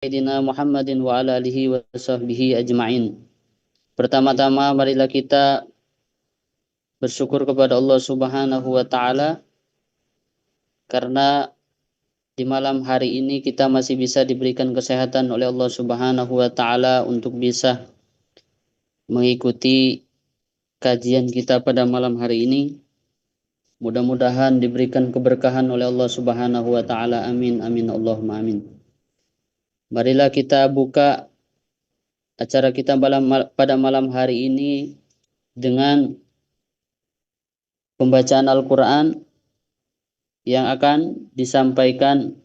Sayyidina Muhammadin wa ala alihi wa sahbihi ajma'in. Pertama-tama marilah kita bersyukur kepada Allah Subhanahu wa taala karena di malam hari ini kita masih bisa diberikan kesehatan oleh Allah Subhanahu wa taala untuk bisa mengikuti kajian kita pada malam hari ini. Mudah-mudahan diberikan keberkahan oleh Allah Subhanahu wa taala. Amin amin Allahumma amin. Marilah kita buka acara kita pada malam hari ini dengan pembacaan Al-Quran yang akan disampaikan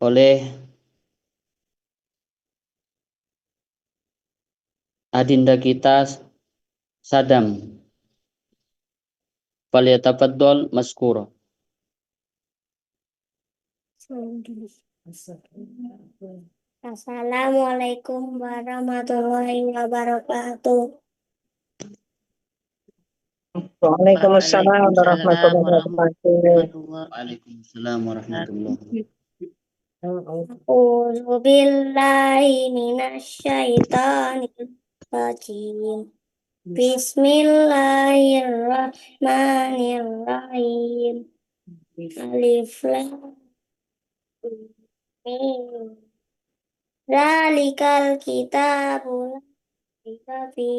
oleh adinda kita Sadam. Falyatafaddal maskura. Assalamualaikum warahmatullahi wabarakatuh. Waalaikumsalam warahmatullahi wabarakatuh. Waalaikumsalam warahmatullahi A'udzu billahi minasyaitonir rajim. Bismillahirrahmanirrahim. Alif lam mim. Zalikal kitabul fi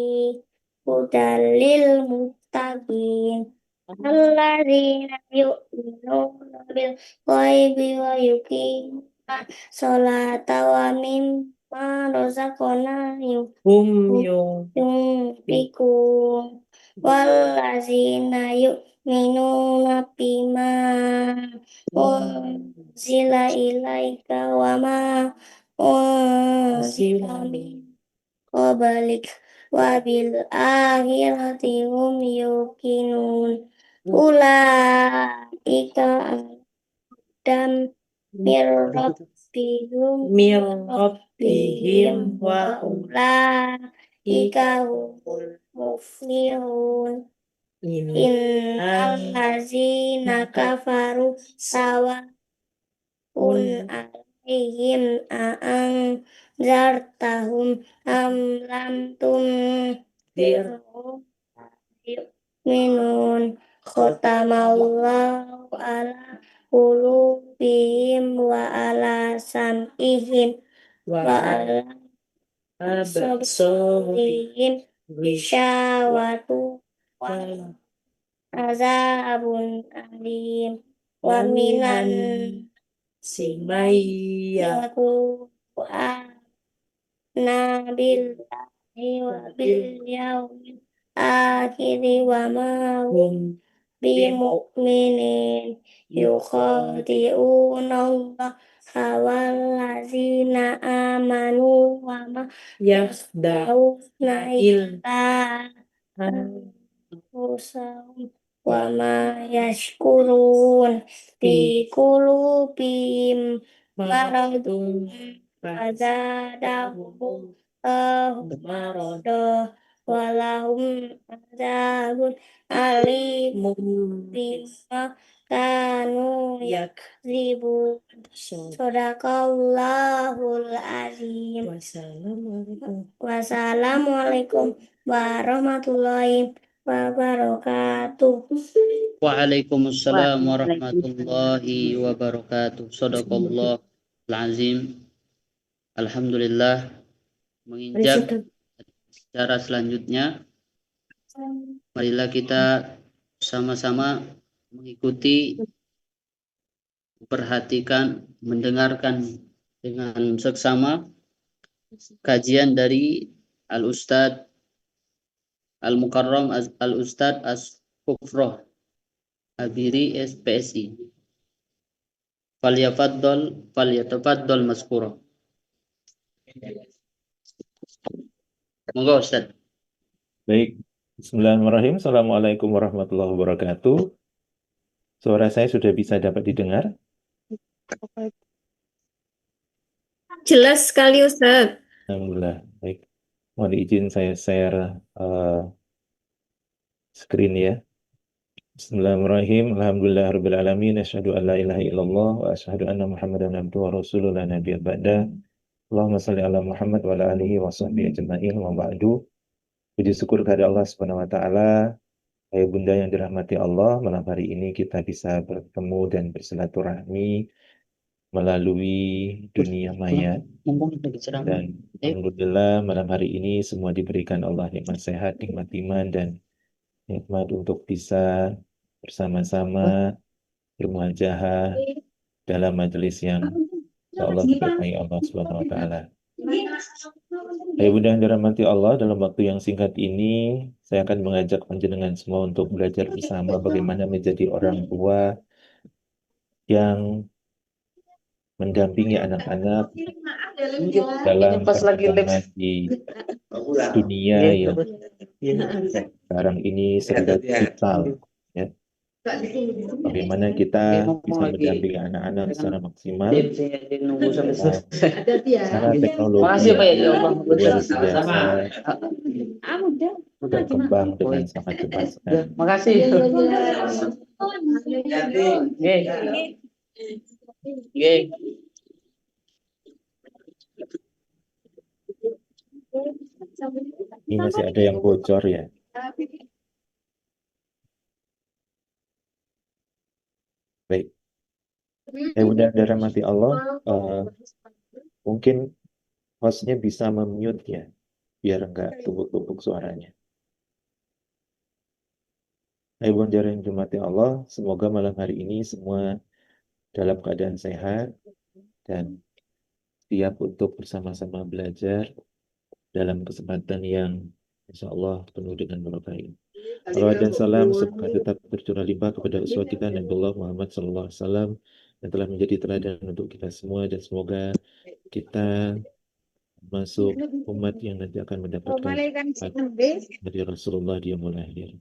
hudalil muttaqin. Alladzina yu'minuna bil ghaibi wa yuqimuna sholata wa mimma razaqnahum yunfiqun. Walladzina yu'minuna bima unzila ilaika wa ma unzila min qablik wa bil akhirati hum yuqinun. Ulaika adam mir rabbihim wa ulaika humul muflihun. Innal ladzina kafaru sawa'un alaihim a'anzartahum am lam tunzirhum yu'minun. Khotamallahu ala qulubihim wa ala sam'ihim wa ala absarihim ghishawatu wa azabun alim. Wa minan yaqulu amanna billahi wa bil yawmil akhiri wa ma hum bimu'minin. Yukhadi'una Allaha wallazina amanu wa ma yakhda'una illa anfusahum wa ma yashkurun. Fi qulubihim maradun fazadahum marada walahum azabun alimun bima kanu yakzibun. Sadaqallahul azim. Wassalamualaikum warahmatullahi wabarakatuh. Waalaikumsalam warahmatullahi wabarakatuh. Shadaqallahul azim. Alhamdulillah, menginjak acara selanjutnya, marilah kita sama-sama mengikuti, perhatikan, mendengarkan dengan seksama kajian dari Al-Ustadz Al-Mukarram Al-Ustadz As-Kufroh Abiri SPSI. Falyatafaddal maskura. Monggo Ustadz. Baik, Bismillahirrahmanirrahim. Assalamualaikum warahmatullahi wabarakatuh. Suara saya sudah bisa dapat didengar? Jelas sekali, Ustaz. Alhamdulillah. Baik, mohon izin saya share screen ya. Bismillahirrahmanirrahim. Alhamdulillahirabbil alamin. Asyhadu an la ilaha illallah wa asyhadu anna Muhammadan abduhu wa rasuluhu la nabiyya ba'da. Allahumma shalli ala Muhammad wa ala alihi wa sahbihi ajma'in wa ba'du. Puji syukur kepada Allah Subhanahu wa taala. Ayah Bunda yang dirahmati Allah, malam hari ini kita bisa bertemu dan bersilaturahmi melalui dunia maya. Mumpung lagi ceramah. Dan alhamdulillah malam hari ini semua diberikan Allah nikmat sehat, nikmat iman, dan nikmat untuk bisa bersama-sama bermuajahah dalam majelis yang Allah diberkahi Allah Subhanahu wa taala. Ayah Bunda yang dirahmati Allah, dalam waktu yang singkat ini saya akan mengajak panjenengan semua untuk belajar bersama bagaimana menjadi orang tua yang mendampingi anak-anak dalam perkembangan di dunia yang sekarang ini serba digital, ya. Bagaimana kita bisa mendampingi anak-anak secara maksimal Nunggu sampai selesai. secara teknologi Makasih Pak ya Allah. luar biasa berkembang dengan sangat cepat sekali. Makasih. Nggih. Nggih. Ini masih ada yang bocor ya. Baik. Bunda dirahmati Allah, mungkin hostnya bisa memute ya, biar enggak tumpuk-tumpuk suaranya. Bunda yang dirahmati Allah, semoga malam hari ini semua dalam keadaan sehat dan siap untuk bersama-sama belajar dalam kesempatan yang insya Allah penuh dengan barokah ini. Salawat dan salam semoga tetap tercurah limpah kepada uswah kita Nabi Muhammad SAW yang telah menjadi teladan untuk kita semua, dan semoga kita masuk umat yang nanti akan mendapatkan syafaat dari Rasulullah di yaumul akhir.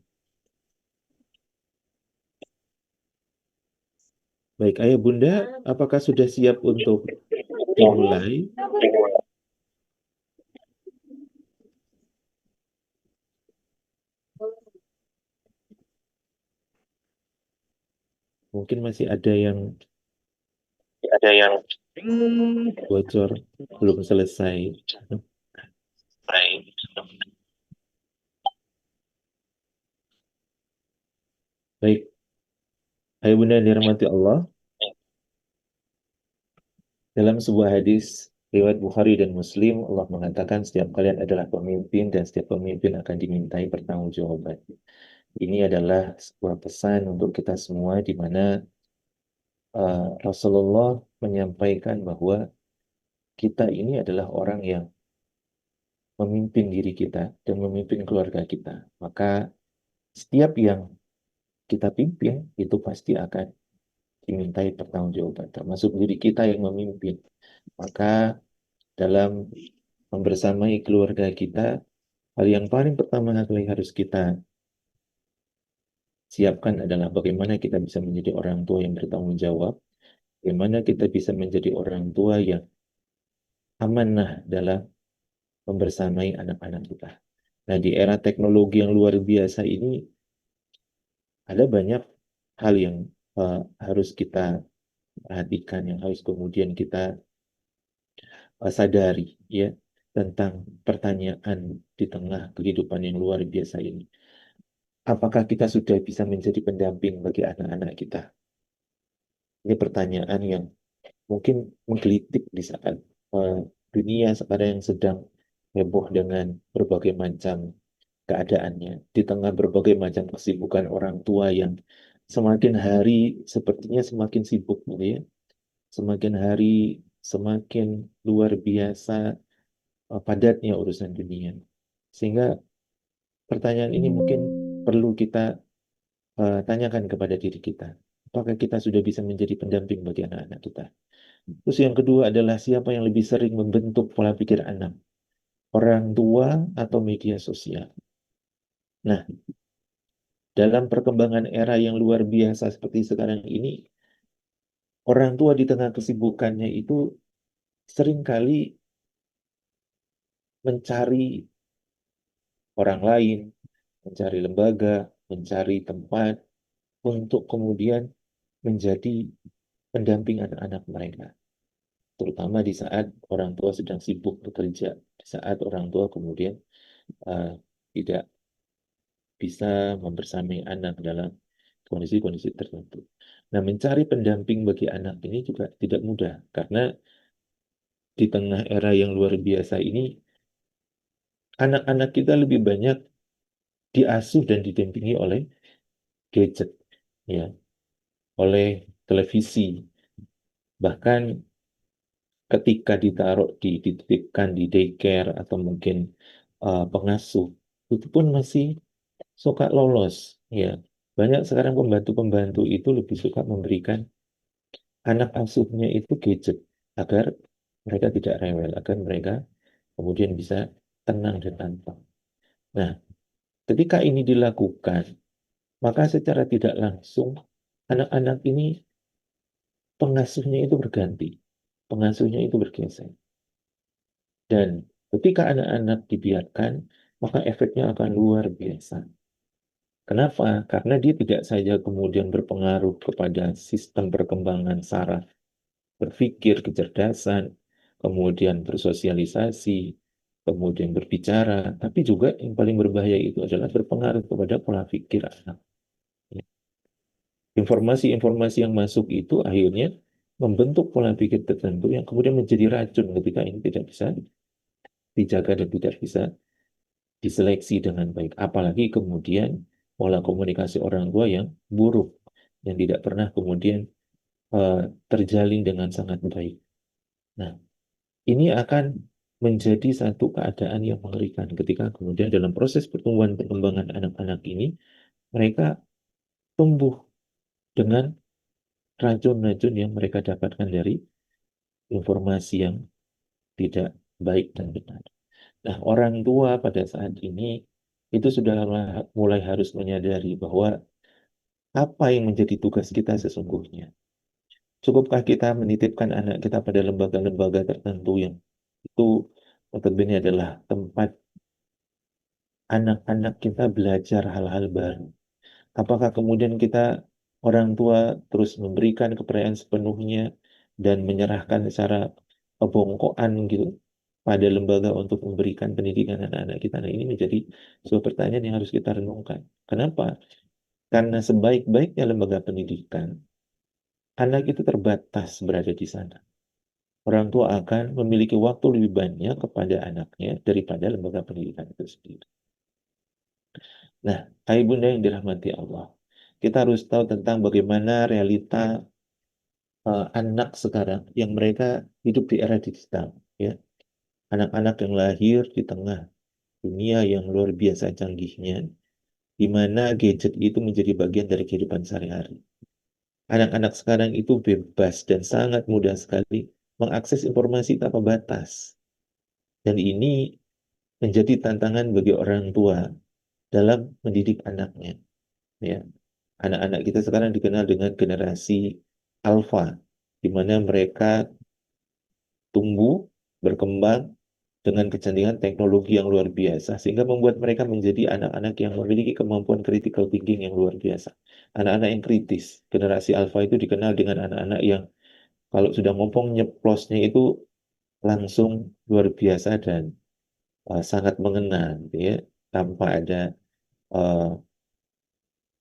Baik, Ayah Bunda, apakah sudah siap untuk dimulai? Mungkin masih ada yang bocor, belum selesai. Baik, Ayah Bunda yang dirahmati Allah, dalam sebuah hadis riwayat Bukhari dan Muslim, Allah mengatakan setiap kalian adalah pemimpin dan setiap pemimpin akan dimintai pertanggungjawaban. Ini adalah sebuah pesan untuk kita semua, di mana Rasulullah menyampaikan bahwa kita ini adalah orang yang memimpin diri kita dan memimpin keluarga kita. Maka setiap yang kita pimpin itu pasti akan dimintai pertanggungjawaban, termasuk diri kita yang memimpin. Maka dalam membersamai keluarga kita, hal yang paling pertama kali harus kita siapkan adalah bagaimana kita bisa menjadi orang tua yang bertanggung jawab, bagaimana kita bisa menjadi orang tua yang amanah dalam membersamai anak-anak kita. Nah, di era teknologi yang luar biasa ini, ada banyak hal yang harus kita perhatikan, yang harus kemudian kita sadari, ya, tentang pertanyaan di tengah kehidupan yang luar biasa ini. Apakah kita sudah bisa menjadi pendamping bagi anak-anak kita? Ini pertanyaan yang mungkin menggelitik di saat dunia sekarang yang sedang heboh dengan berbagai macam keadaannya, di tengah berbagai macam kesibukan orang tua yang semakin hari sepertinya semakin sibuk, gitu ya. Semakin hari semakin luar biasa padatnya urusan dunia. Sehingga pertanyaan ini mungkin perlu kita tanyakan kepada diri kita. Apakah kita sudah bisa menjadi pendamping bagi anak-anak kita? Terus yang kedua adalah siapa yang lebih sering membentuk pola pikir anak? Orang tua atau media sosial? Nah, dalam perkembangan era yang luar biasa seperti sekarang ini, orang tua di tengah kesibukannya itu seringkali mencari orang lain, mencari lembaga, mencari tempat untuk kemudian menjadi pendamping anak-anak mereka, terutama di saat orang tua sedang sibuk bekerja, di saat orang tua kemudian tidak bisa membersamai anak dalam kondisi-kondisi tertentu. Nah, mencari pendamping bagi anak ini juga tidak mudah, karena di tengah era yang luar biasa ini, anak-anak kita lebih banyak diasuh dan didampingi oleh gadget, ya, oleh televisi. Bahkan ketika dititipkan di daycare atau mungkin pengasuh, itu pun masih suka lolos, ya. Banyak sekarang pembantu-pembantu itu lebih suka memberikan anak asuhnya itu gadget agar mereka tidak rewel, agar mereka kemudian bisa tenang dan tantang. Nah, ketika ini dilakukan, maka secara tidak langsung anak-anak ini pengasuhnya itu berganti, pengasuhnya itu bergeser. Dan ketika anak-anak dibiarkan, maka efeknya akan luar biasa. Kenapa? Karena dia tidak saja kemudian berpengaruh kepada sistem perkembangan saraf berpikir, kecerdasan, kemudian bersosialisasi, kemudian berbicara, tapi juga yang paling berbahaya itu adalah berpengaruh kepada pola pikir anak. Informasi-informasi yang masuk itu akhirnya membentuk pola pikir tertentu yang kemudian menjadi racun ketika ini tidak bisa dijaga dan tidak bisa diseleksi dengan baik. Apalagi kemudian pola komunikasi orang tua yang buruk, yang tidak pernah kemudian terjalin dengan sangat baik. Nah, ini akan menjadi satu keadaan yang mengerikan ketika kemudian dalam proses pertumbuhan perkembangan anak-anak ini, mereka tumbuh dengan racun-racun yang mereka dapatkan dari informasi yang tidak baik dan benar. Nah, orang tua pada saat ini itu sudah mulai harus menyadari bahwa apa yang menjadi tugas kita sesungguhnya. Cukupkah kita menitipkan anak kita pada lembaga-lembaga tertentu yang itu notabene adalah tempat anak-anak kita belajar hal-hal baru? Apakah kemudian kita orang tua terus memberikan kepercayaan sepenuhnya dan menyerahkan secara kebongkoan gitu pada lembaga untuk memberikan pendidikan anak-anak kita? Nah, ini menjadi sebuah pertanyaan yang harus kita renungkan. Kenapa? Karena sebaik-baiknya lembaga pendidikan, anak itu terbatas berada di sana. Orang tua akan memiliki waktu lebih banyak kepada anaknya daripada lembaga pendidikan itu sendiri. Nah, ayah bunda yang dirahmati Allah, kita harus tahu tentang bagaimana realita anak sekarang yang mereka hidup di era digital, ya. Anak-anak yang lahir di tengah dunia yang luar biasa canggihnya, di mana gadget itu menjadi bagian dari kehidupan sehari-hari. Anak-anak sekarang itu bebas dan sangat mudah sekali mengakses informasi tanpa batas. Dan ini menjadi tantangan bagi orang tua dalam mendidik anaknya. Ya, anak-anak kita sekarang dikenal dengan generasi alfa, di mana mereka tumbuh, berkembang dengan kecantikan teknologi yang luar biasa, sehingga membuat mereka menjadi anak-anak yang memiliki kemampuan critical thinking yang luar biasa. Anak-anak yang kritis. Generasi alfa itu dikenal dengan anak-anak yang kalau sudah ngomong nyeplosnya itu langsung luar biasa dan sangat mengena, gitu ya, tanpa ada uh,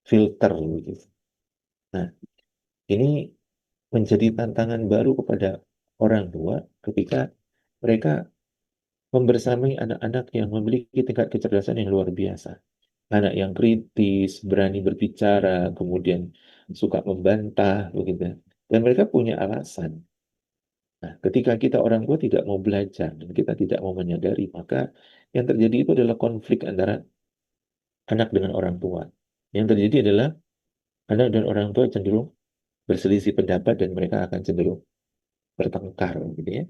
filter gitu. Nah, ini menjadi tantangan baru kepada orang tua ketika mereka membersamai anak-anak yang memiliki tingkat kecerdasan yang luar biasa. Anak yang kritis, berani berbicara, kemudian suka membantah, begitu. Dan mereka punya alasan. Nah, ketika kita orang tua tidak mau belajar dan kita tidak mau menyadari, maka yang terjadi itu adalah konflik antara anak dengan orang tua. Yang terjadi adalah anak dan orang tua cenderung berselisih pendapat dan mereka akan cenderung bertengkar, gitu ya.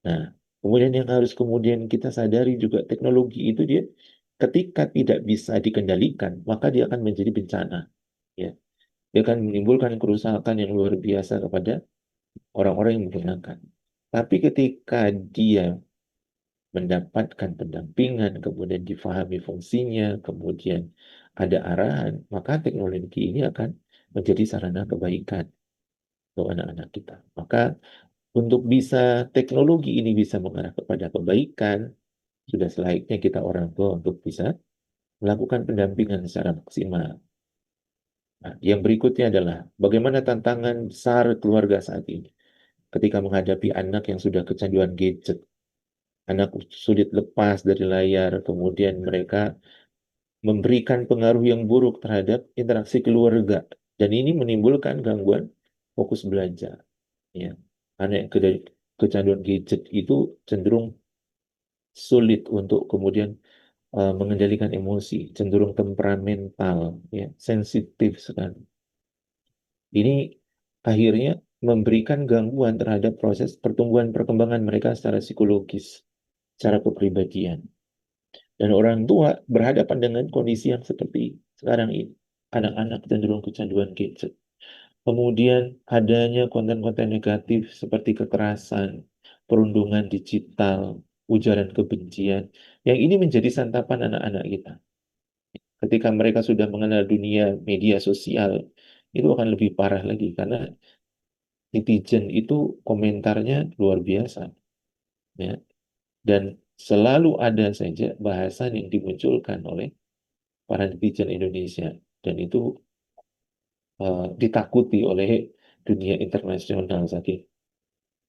Nah, kemudian yang harus kemudian kita sadari juga teknologi itu dia ketika tidak bisa dikendalikan, maka dia akan menjadi bencana, ya. Dia akan menimbulkan kerusakan yang luar biasa kepada orang-orang yang menggunakan. Tapi ketika dia mendapatkan pendampingan, kemudian difahami fungsinya, kemudian ada arahan, maka teknologi ini akan menjadi sarana kebaikan untuk anak-anak kita. Maka untuk bisa teknologi ini bisa mengarah kepada kebaikan, sudah selayaknya kita orang tua untuk bisa melakukan pendampingan secara maksimal. Nah, yang berikutnya adalah bagaimana tantangan besar keluarga saat ini ketika menghadapi anak yang sudah kecanduan gadget. Anak sulit lepas dari layar, kemudian mereka memberikan pengaruh yang buruk terhadap interaksi keluarga. Dan ini menimbulkan gangguan fokus belajar. Ya. Anak yang kecanduan gadget itu cenderung sulit untuk kemudian mengendalikan emosi, cenderung temperamental, ya, sensitif sekali. Ini akhirnya memberikan gangguan terhadap proses pertumbuhan perkembangan mereka secara psikologis, secara kepribadian. Dan orang tua berhadapan dengan kondisi yang seperti sekarang ini. Anak-anak cenderung kecanduan gadget. Kemudian adanya konten-konten negatif seperti kekerasan, perundungan digital, ujaran kebencian. Yang ini menjadi santapan anak-anak kita. Ketika mereka sudah mengenal dunia media sosial, itu akan lebih parah lagi karena netizen itu komentarnya luar biasa, ya. Dan selalu ada saja bahasan yang dimunculkan oleh para netizen Indonesia, dan itu ditakuti oleh dunia internasional saking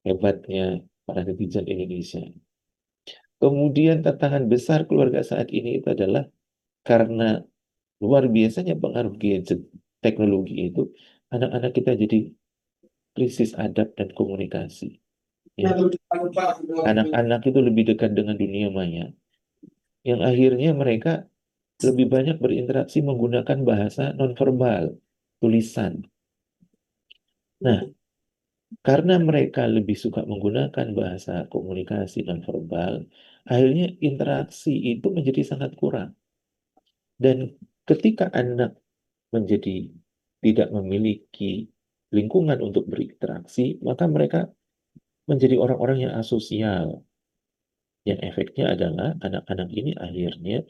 hebatnya para netizen Indonesia. Kemudian tantangan besar keluarga saat ini itu adalah karena luar biasanya pengaruh gadget teknologi itu, anak-anak kita jadi krisis adab dan komunikasi. Ya. Anak-anak itu lebih dekat dengan dunia maya, yang akhirnya mereka lebih banyak berinteraksi menggunakan bahasa nonverbal, tulisan. Nah, karena mereka lebih suka menggunakan bahasa komunikasi nonverbal, akhirnya interaksi itu menjadi sangat kurang. Dan ketika anak menjadi tidak memiliki lingkungan untuk berinteraksi, maka mereka menjadi orang-orang yang asosial. Yang efeknya adalah anak-anak ini akhirnya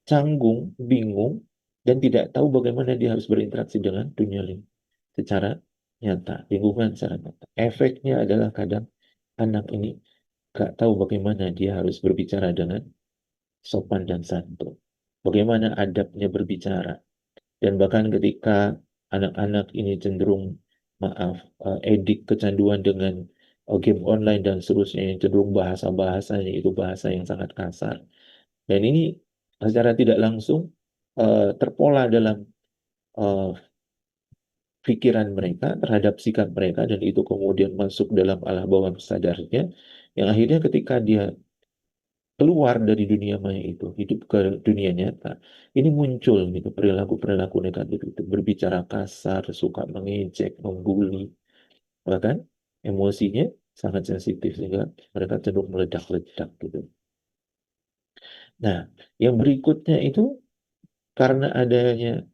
canggung, bingung, dan tidak tahu bagaimana dia harus berinteraksi dengan dunia secara nyata, lingkungan secara nyata. Efeknya adalah kadang anak ini gak tahu bagaimana dia harus berbicara dengan sopan dan santun. Bagaimana adabnya berbicara. Dan bahkan ketika anak-anak ini cenderung, edik kecanduan dengan game online dan seterusnya, yang cenderung bahasa-bahasanya itu bahasa yang sangat kasar. Dan ini secara tidak langsung terpola dalam pikiran mereka terhadap sikap mereka, dan itu kemudian masuk dalam alam bawah sadarnya, yang akhirnya ketika dia keluar dari dunia maya itu, hidup ke dunia nyata, ini muncul gitu perilaku-perilaku negatif itu, berbicara kasar, suka mengejek, membuli, bahkan emosinya sangat sensitif sehingga mereka cenderung meledak-ledak gitu. Nah, yang berikutnya itu karena adanya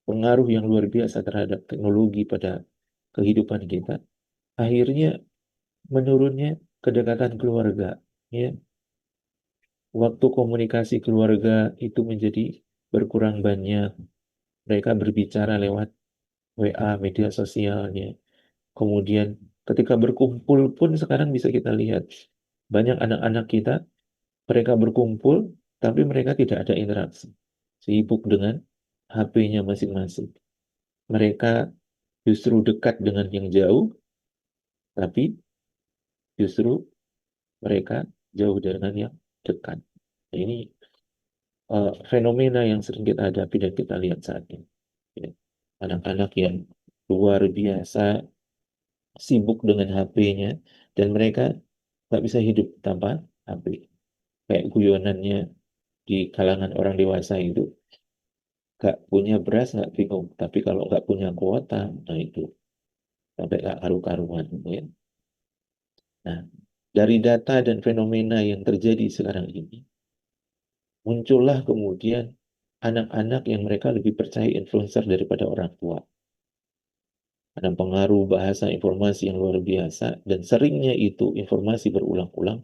pengaruh yang luar biasa terhadap teknologi pada kehidupan kita, akhirnya menurunnya kedekatan keluarga, ya. Waktu komunikasi keluarga itu menjadi berkurang banyak. Mereka berbicara lewat WA, media sosialnya. Kemudian ketika berkumpul pun sekarang bisa kita lihat banyak anak-anak kita, mereka berkumpul tapi mereka tidak ada interaksi. Sibuk dengan HP-nya masing-masing. Mereka justru dekat dengan yang jauh, tapi justru mereka jauh dengan yang dekat. Nah, ini fenomena yang sering kita hadapi dan kita lihat saat ini. Ya. Anak-anak yang luar biasa sibuk dengan HP-nya, dan mereka nggak bisa hidup tanpa HP. Kayak guyonannya di kalangan orang dewasa itu, nggak punya beras nggak bingung, tapi kalau nggak punya kuota, nah itu sampai nggak karu-karuan. Ya. Nah, dari data dan fenomena yang terjadi sekarang ini, muncullah kemudian anak-anak yang mereka lebih percaya influencer daripada orang tua. Ada pengaruh bahasa informasi yang luar biasa, dan seringnya itu informasi berulang-ulang,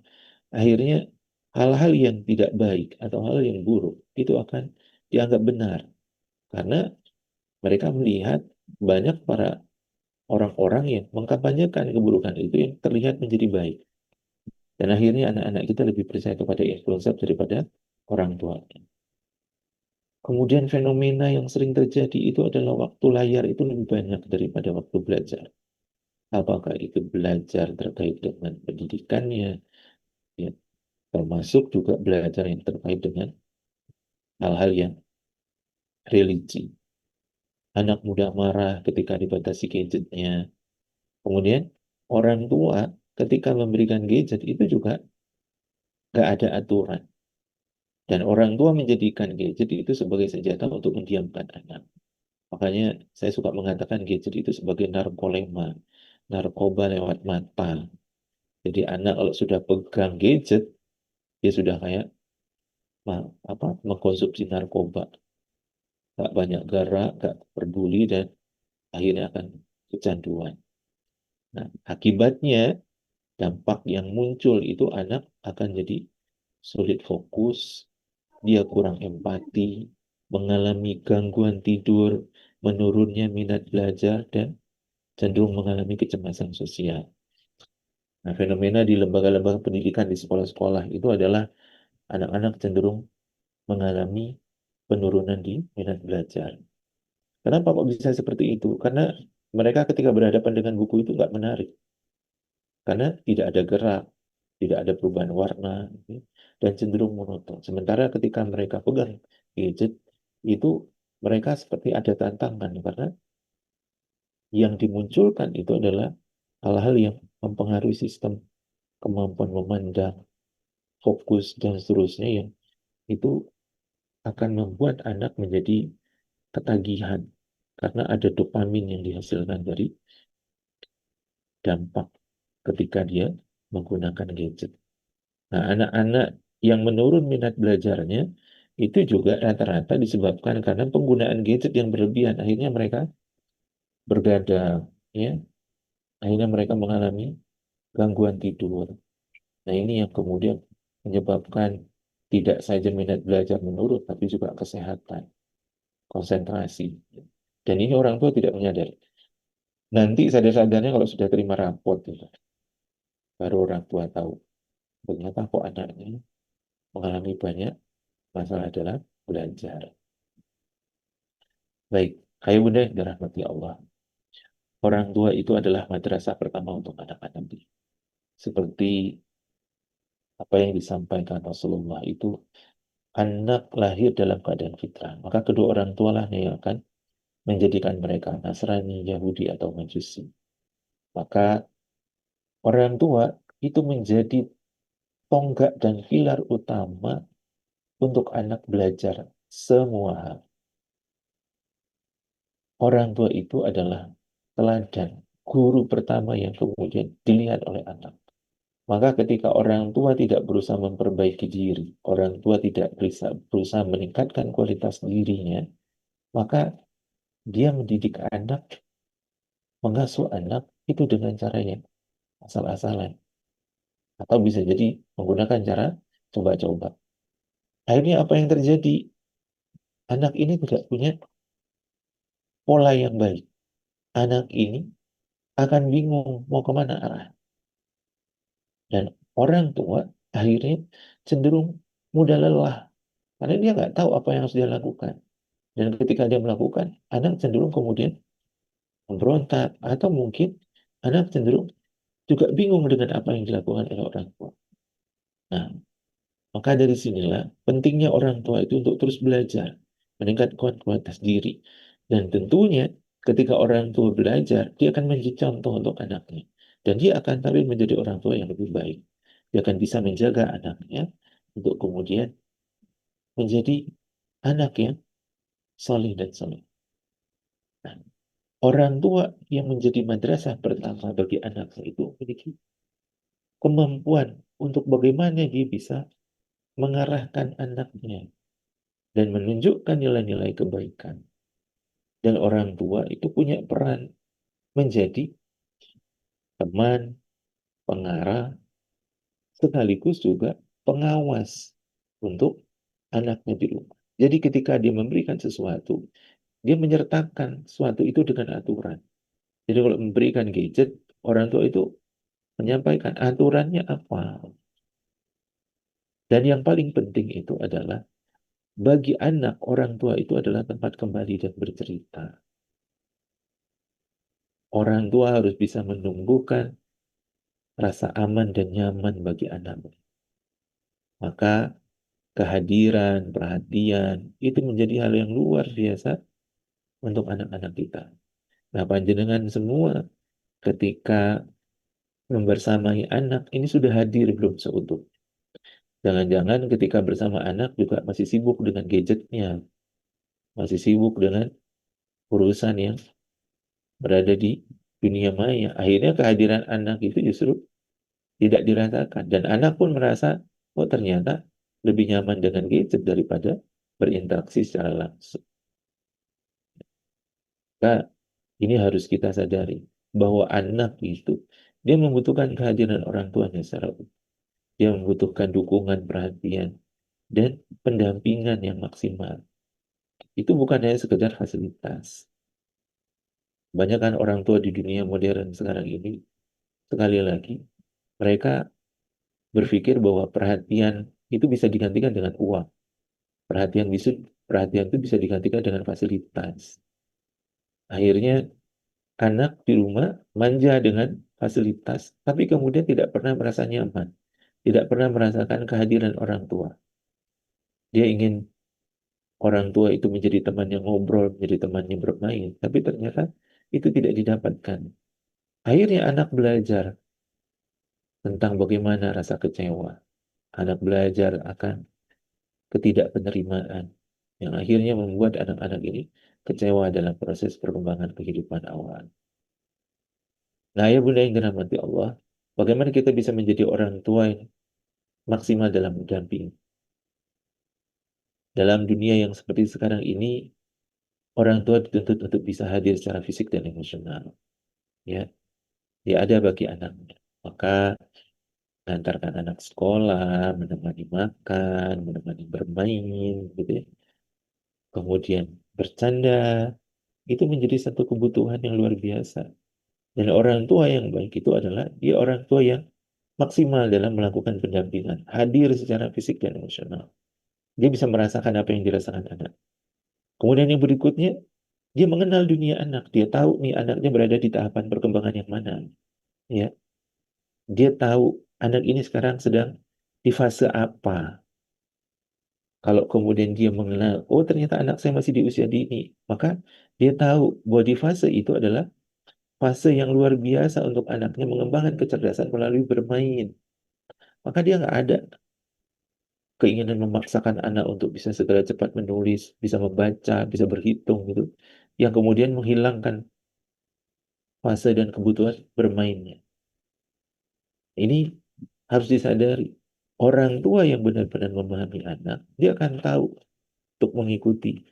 akhirnya hal-hal yang tidak baik atau hal yang buruk itu akan dianggap benar. Karena Mereka melihat banyak para orang-orang yang mengkampanyekan keburukan itu yang terlihat menjadi baik. Dan akhirnya anak-anak kita lebih percaya kepada influencer daripada orang tua. Kemudian fenomena yang sering terjadi itu adalah waktu layar itu lebih banyak daripada waktu belajar. Apakah itu belajar terkait dengan pendidikannya, ya, termasuk juga belajar yang terkait dengan hal-hal yang religi. Anak muda marah ketika dibatasi gadgetnya. Kemudian orang tua ketika memberikan gadget itu juga nggak ada aturan. Dan orang tua menjadikan gadget itu sebagai senjata untuk mendiamkan anak. Makanya saya suka mengatakan gadget itu sebagai narkolema, narkoba lewat mata. Jadi anak kalau sudah pegang gadget, dia sudah kayak mengkonsumsi narkoba. Gak banyak gerak, gak peduli, dan akhirnya akan kecanduan. Nah, akibatnya dampak yang muncul itu anak akan jadi sulit fokus, dia kurang empati, mengalami gangguan tidur, menurunnya minat belajar, dan cenderung mengalami kecemasan sosial. Nah, fenomena di lembaga-lembaga pendidikan di sekolah-sekolah itu adalah anak-anak cenderung mengalami penurunan di minat belajar. Kenapa kok bisa seperti itu? Karena mereka ketika berhadapan dengan buku itu nggak menarik. Karena tidak ada gerak, tidak ada perubahan warna, gitu, dan cenderung monoton. Sementara ketika mereka pegang gadget, itu mereka seperti ada tantangan, karena yang dimunculkan itu adalah hal-hal yang mempengaruhi sistem kemampuan memandang, fokus, dan seterusnya yang itu akan membuat anak menjadi ketagihan karena ada dopamin yang dihasilkan dari dampak ketika dia menggunakan gadget. Nah, anak-anak yang menurun minat belajarnya itu juga rata-rata disebabkan karena penggunaan gadget yang berlebihan. Akhirnya mereka bergadang, ya. Akhirnya mereka mengalami gangguan tidur. Nah, ini yang kemudian menyebabkan tidak saja minat belajar menurun, tapi juga kesehatan, konsentrasi. Dan ini orang tua tidak menyadari. Nanti sadar-sadarnya kalau sudah terima raport, gitu, baru orang tua tahu. Ternyata kok anaknya mengalami banyak masalah dalam belajar. Baik, ayah bunda yang dirahmati Allah. Orang tua itu adalah madrasah pertama untuk anak-anak. Seperti apa yang disampaikan Rasulullah itu, anak lahir dalam keadaan fitrah. Maka kedua orang tua lah yang akan menjadikan mereka Nasrani, Yahudi, atau Majusi. Maka orang tua itu menjadi tonggak dan pilar utama untuk anak belajar semua hal. Orang tua itu adalah teladan, guru pertama yang kemudian dilihat oleh anak. Maka ketika orang tua tidak berusaha memperbaiki diri, orang tua tidak berusaha meningkatkan kualitas dirinya, maka dia mendidik anak, mengasuh anak itu dengan cara yang asal-asalan. Atau bisa jadi menggunakan cara coba-coba. Akhirnya apa yang terjadi? Anak ini tidak punya pola yang baik. Anak ini akan bingung mau kemana arah. Dan orang tua akhirnya cenderung mudah lelah. Karena dia nggak tahu apa yang harus dia lakukan. Dan ketika dia melakukan, anak cenderung kemudian memberontak. Atau mungkin anak cenderung juga bingung dengan apa yang dilakukan oleh orang tua. Nah, maka dari sinilah pentingnya orang tua itu untuk terus belajar, meningkatkan kualitas diri. Dan tentunya ketika orang tua belajar, dia akan menjadi contoh untuk anaknya. Dan dia akan tampil menjadi orang tua yang lebih baik. Dia akan bisa menjaga anaknya untuk kemudian menjadi anak yang soleh dan soleh. Nah, orang tua yang menjadi madrasah pertama bagi anaknya itu memiliki kemampuan untuk bagaimana dia bisa mengarahkan anaknya dan menunjukkan nilai-nilai kebaikan. Dan orang tua itu punya peran menjadi teman, pengarah, sekaligus juga pengawas untuk anaknya di rumah. Jadi ketika dia memberikan sesuatu, dia menyertakan sesuatu itu dengan aturan. Jadi kalau memberikan gadget, orang tua itu menyampaikan aturannya apa. Dan yang paling penting itu adalah bagi anak, orang tua itu adalah tempat kembali dan bercerita. Orang tua harus bisa menumbuhkan rasa aman dan nyaman bagi anak. Maka kehadiran, perhatian, itu menjadi hal yang luar biasa untuk anak-anak kita. Nah, panjenengan semua ketika membersamai anak, ini sudah hadir belum seutuh. Jangan-jangan ketika bersama anak juga masih sibuk dengan gadgetnya, masih sibuk dengan urusan yang berada di dunia maya. Akhirnya kehadiran anak itu justru tidak dirasakan. Dan anak pun merasa, oh ternyata lebih nyaman dengan gadget daripada berinteraksi secara langsung. Maka ini harus kita sadari bahwa anak itu, dia membutuhkan kehadiran orang tuanya secara utuh. Dia membutuhkan dukungan, perhatian, dan pendampingan yang maksimal. Itu bukan hanya sekedar fasilitas. Banyak kan orang tua di dunia modern sekarang ini, sekali lagi, mereka berpikir bahwa perhatian itu bisa digantikan dengan uang. Perhatian itu bisa digantikan dengan fasilitas. Akhirnya anak di rumah manja dengan fasilitas, tapi kemudian tidak pernah merasa nyaman, tidak pernah merasakan kehadiran orang tua. Dia ingin orang tua itu menjadi temannya ngobrol, menjadi temannya bermain, tapi ternyata itu tidak didapatkan. Akhirnya anak belajar tentang bagaimana rasa kecewa. Anak belajar akan ketidakpenerimaan, yang akhirnya membuat anak-anak ini kecewa dalam proses perkembangan kehidupan awal. Nah, ya Bunda yang dirahmati Allah, bagaimana kita bisa menjadi orang tua yang maksimal dalam mendampingi? Dalam dunia yang seperti sekarang ini, orang tua dituntut untuk bisa hadir secara fisik dan emosional. Ya, dia ada bagi anaknya. Maka mengantarkan anak sekolah, menemani makan, menemani bermain, gitu ya. Kemudian bercanda, itu menjadi satu kebutuhan yang luar biasa. Dan orang tua yang baik itu adalah dia orang tua yang maksimal dalam melakukan pendampingan, hadir secara fisik dan emosional. Dia bisa merasakan apa yang dirasakan anak. Kemudian yang berikutnya, dia mengenal dunia anak. Dia tahu nih anaknya berada di tahapan perkembangan yang mana. Ya, dia tahu anak ini sekarang sedang di fase apa. Kalau kemudian dia mengenal, oh ternyata anak saya masih di usia dini, maka dia tahu bahwa di fase itu adalah fase yang luar biasa untuk anaknya mengembangkan kecerdasan melalui bermain. Maka dia nggak ada keinginan memaksakan anak untuk bisa segera cepat menulis, bisa membaca, bisa berhitung gitu, yang kemudian menghilangkan fase dan kebutuhan bermainnya. Ini harus disadari. Orang tua yang benar-benar memahami anak, dia akan tahu untuk mengikuti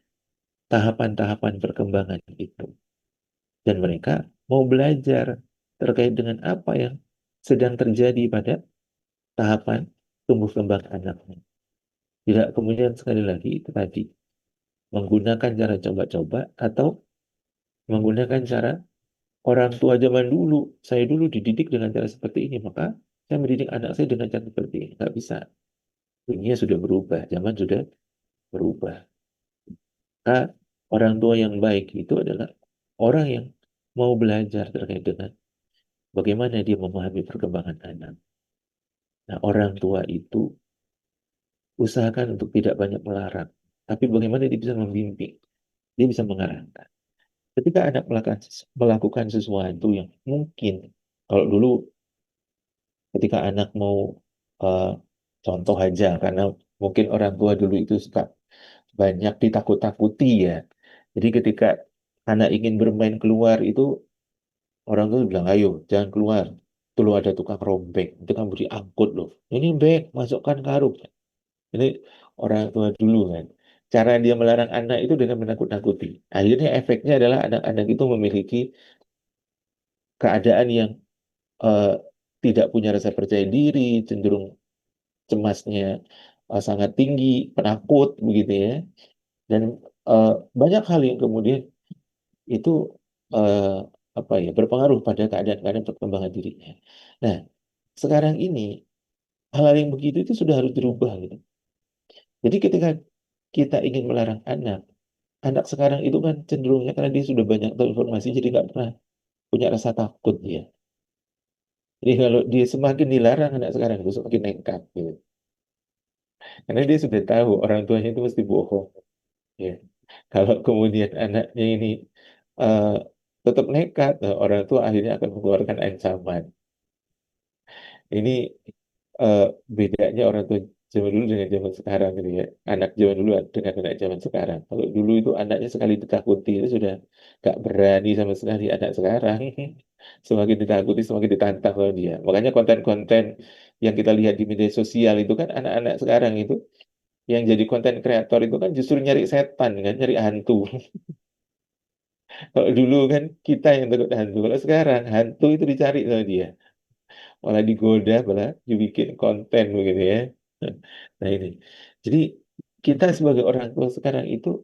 tahapan-tahapan perkembangan itu. Dan mereka mau belajar terkait dengan apa yang sedang terjadi pada tahapan tumbuh kembang anaknya. Tidak kemudian sekali lagi itu tadi, menggunakan cara coba-coba atau menggunakan cara orang tua zaman dulu. Saya dulu dididik dengan cara seperti ini, maka saya mendidik anak saya dengan cara seperti ini. Nggak bisa. Dunia sudah berubah, zaman sudah berubah. Maka orang tua yang baik itu adalah orang yang mau belajar terkait dengan bagaimana dia memahami perkembangan anak. Nah, orang tua itu usahakan untuk tidak banyak melarang, tapi bagaimana dia bisa membimbing, dia bisa mengarahkan. Ketika anak melakukan sesuatu yang mungkin, kalau dulu ketika anak mau eh, contoh aja, karena mungkin orang tua dulu itu suka banyak ditakut-takuti ya. Jadi ketika anak ingin bermain keluar itu orang tua bilang, ayo jangan keluar. Dulu ada tukang rombeng, itu kamu diangkut loh. Ini beg, masukkan karung. Ini orang tua dulu kan. Cara dia melarang anak itu dengan menakut-nakuti. Akhirnya efeknya adalah anak-anak itu memiliki keadaan yang eh, tidak punya rasa percaya diri, cenderung cemasnya sangat tinggi, penakut begitu ya. Dan banyak hal yang kemudian itu berpengaruh pada keadaan-keadaan perkembangan dirinya. Nah, sekarang ini hal-hal yang begitu itu sudah harus dirubah gitu. Jadi ketika kita ingin melarang anak sekarang itu kan cenderungnya karena dia sudah banyak tahu informasi, jadi nggak pernah punya rasa takut dia. Jadi kalau dia semakin dilarang anak sekarang itu semakin nekat gitu. Karena dia sudah tahu orang tuanya itu mesti bohong. Ya. Kalau kemudian anaknya ini eh, tetap nekat, nah, orang tua akhirnya akan mengeluarkan ancaman. Ini eh, bedanya orang tua zaman dulu dengan zaman sekarang gitu ya. Anak zaman dulu dengan anak zaman sekarang. Kalau dulu itu anaknya sekali ditakuti itu sudah gak berani sama sekali. Anak sekarang semakin ditakuti semakin ditantang sama dia. Makanya konten-konten yang kita lihat di media sosial itu kan anak-anak sekarang itu yang jadi konten kreator itu kan justru nyari setan kan, nyari hantu. Kalau dulu kan kita yang takut hantu. Kalau sekarang hantu itu dicari sama dia. Malah digoda, malah dibikin konten begitu ya. Nah ini, jadi kita sebagai orang tua sekarang itu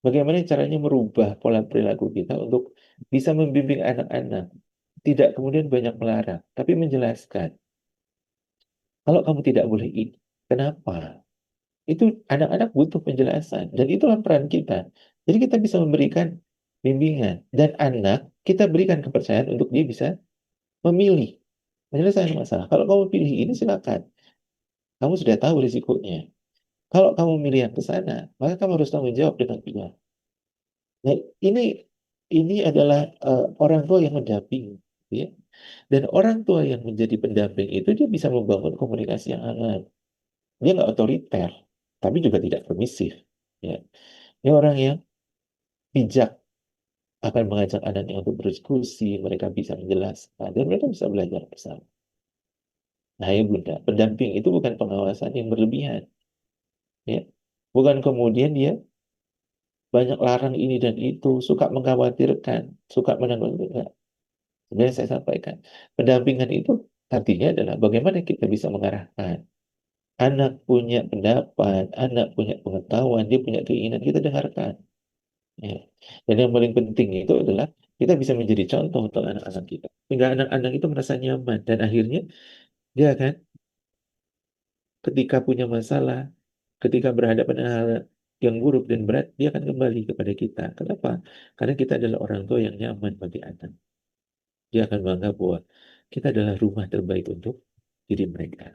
bagaimana caranya merubah pola perilaku kita untuk bisa membimbing anak-anak, tidak kemudian banyak melarang, tapi menjelaskan. Kalau kamu tidak boleh ini, kenapa? Itu anak-anak butuh penjelasan dan itulah peran kita. Jadi kita bisa memberikan bimbingan dan anak kita berikan kepercayaan untuk dia bisa memilih menyelesaikan masalah. Kalau kamu pilih ini silakan. Kamu sudah tahu risikonya. Kalau kamu milih yang ke sana, maka kamu harus tanggung jawab dengan benar. Nah, ini ini adalah orang tua yang mendampingi, ya. Dan orang tua yang menjadi pendamping itu dia bisa membangun komunikasi yang hangat. Dia nggak otoriter, tapi juga tidak permisif. Ya. Ini orang yang bijak akan mengajak anaknya untuk berdiskusi, mereka bisa menjelaskan, dan mereka bisa belajar bersama. Nah, ya Bunda, pendamping itu bukan pengawasan yang berlebihan. Ya. Bukan kemudian dia banyak larang ini dan itu, suka mengkhawatirkan, suka menanggung. Sebenarnya saya sampaikan, pendampingan itu artinya adalah bagaimana kita bisa mengarahkan. Anak punya pendapat, anak punya pengetahuan, dia punya keinginan, kita dengarkan. Ya. Dan yang paling penting itu adalah kita bisa menjadi contoh untuk anak-anak kita. Sehingga anak-anak itu merasa nyaman. Dan akhirnya dia akan ketika punya masalah, ketika berhadapan dengan hal yang buruk dan berat, dia akan kembali kepada kita. Kenapa? Karena kita adalah orang tua yang nyaman bagi anak. Dia akan menganggap bahwa kita adalah rumah terbaik untuk diri mereka.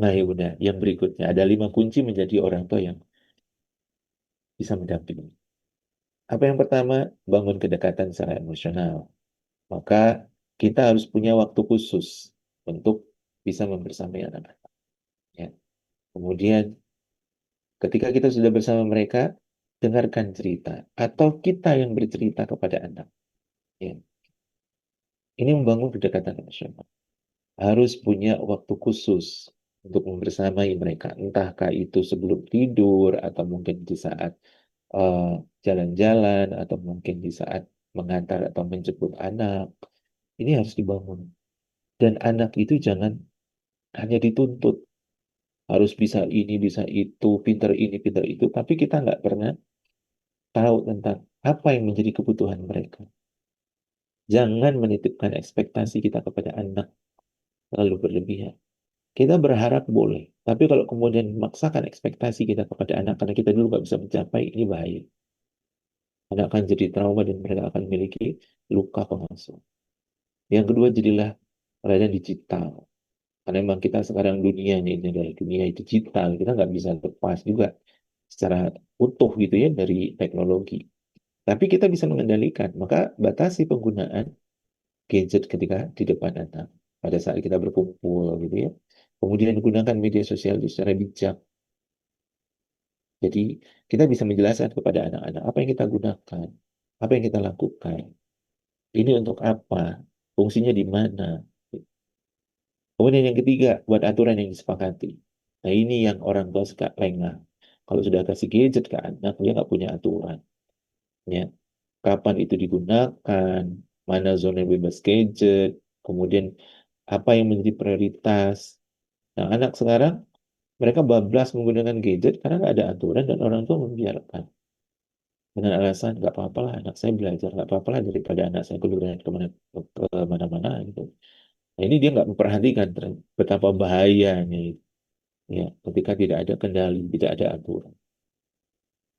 Nah, ya Bunda, yang berikutnya ada 5 kunci menjadi orang tua yang bisa mendampingi. Apa yang pertama? Bangun kedekatan secara emosional. Maka kita harus punya waktu khusus untuk bisa membersamai anak-anak. Ya. Kemudian ketika kita sudah bersama mereka, dengarkan cerita atau kita yang bercerita kepada anak. Ya. Ini membangun kedekatan emosional. Harus punya waktu khusus untuk membersamai mereka. Entahkah itu sebelum tidur atau mungkin di saat eh, jalan-jalan atau mungkin di saat mengantar atau menjemput anak. Ini harus dibangun. Dan anak itu jangan hanya dituntut. Harus bisa ini, bisa itu, pintar ini, pintar itu. Tapi kita nggak pernah tahu tentang apa yang menjadi kebutuhan mereka. Jangan menitipkan ekspektasi kita kepada anak terlalu berlebihan. Kita berharap boleh. Tapi kalau kemudian memaksakan ekspektasi kita kepada anak karena kita dulu nggak bisa mencapai, ini bahaya. Anak akan jadi trauma dan mereka akan memiliki luka pengasuh. Yang kedua, jadilah peradaban digital. Karena memang kita sekarang dunianya ini adalah dunia digital. Kita nggak bisa lepas juga secara utuh gitu ya dari teknologi. Tapi kita bisa mengendalikan. Maka batasi penggunaan gadget ketika di depan anak. Pada saat kita berkumpul gitu ya. Kemudian gunakan media sosial secara bijak. Jadi kita bisa menjelaskan kepada anak-anak apa yang kita gunakan, apa yang kita lakukan. Ini untuk apa? Fungsinya di mana? Kemudian yang ketiga, buat aturan yang disepakati. Nah ini yang orang tua suka lengah. Kalau sudah kasih gadget ke anak, dia nggak punya aturan. Ya. Kapan itu digunakan, mana zona bebas gadget, kemudian apa yang menjadi prioritas. Nah anak sekarang, mereka bablas menggunakan gadget karena nggak ada aturan dan orang tua membiarkan. dengan alasan nggak apa-apa lah anak saya belajar, nggak apa-apa lah daripada anak saya keluyuran kemana-mana gitu. Nah, ini dia nggak memperhatikan betapa bahayanya itu, ya, ketika tidak ada kendali, tidak ada aturan.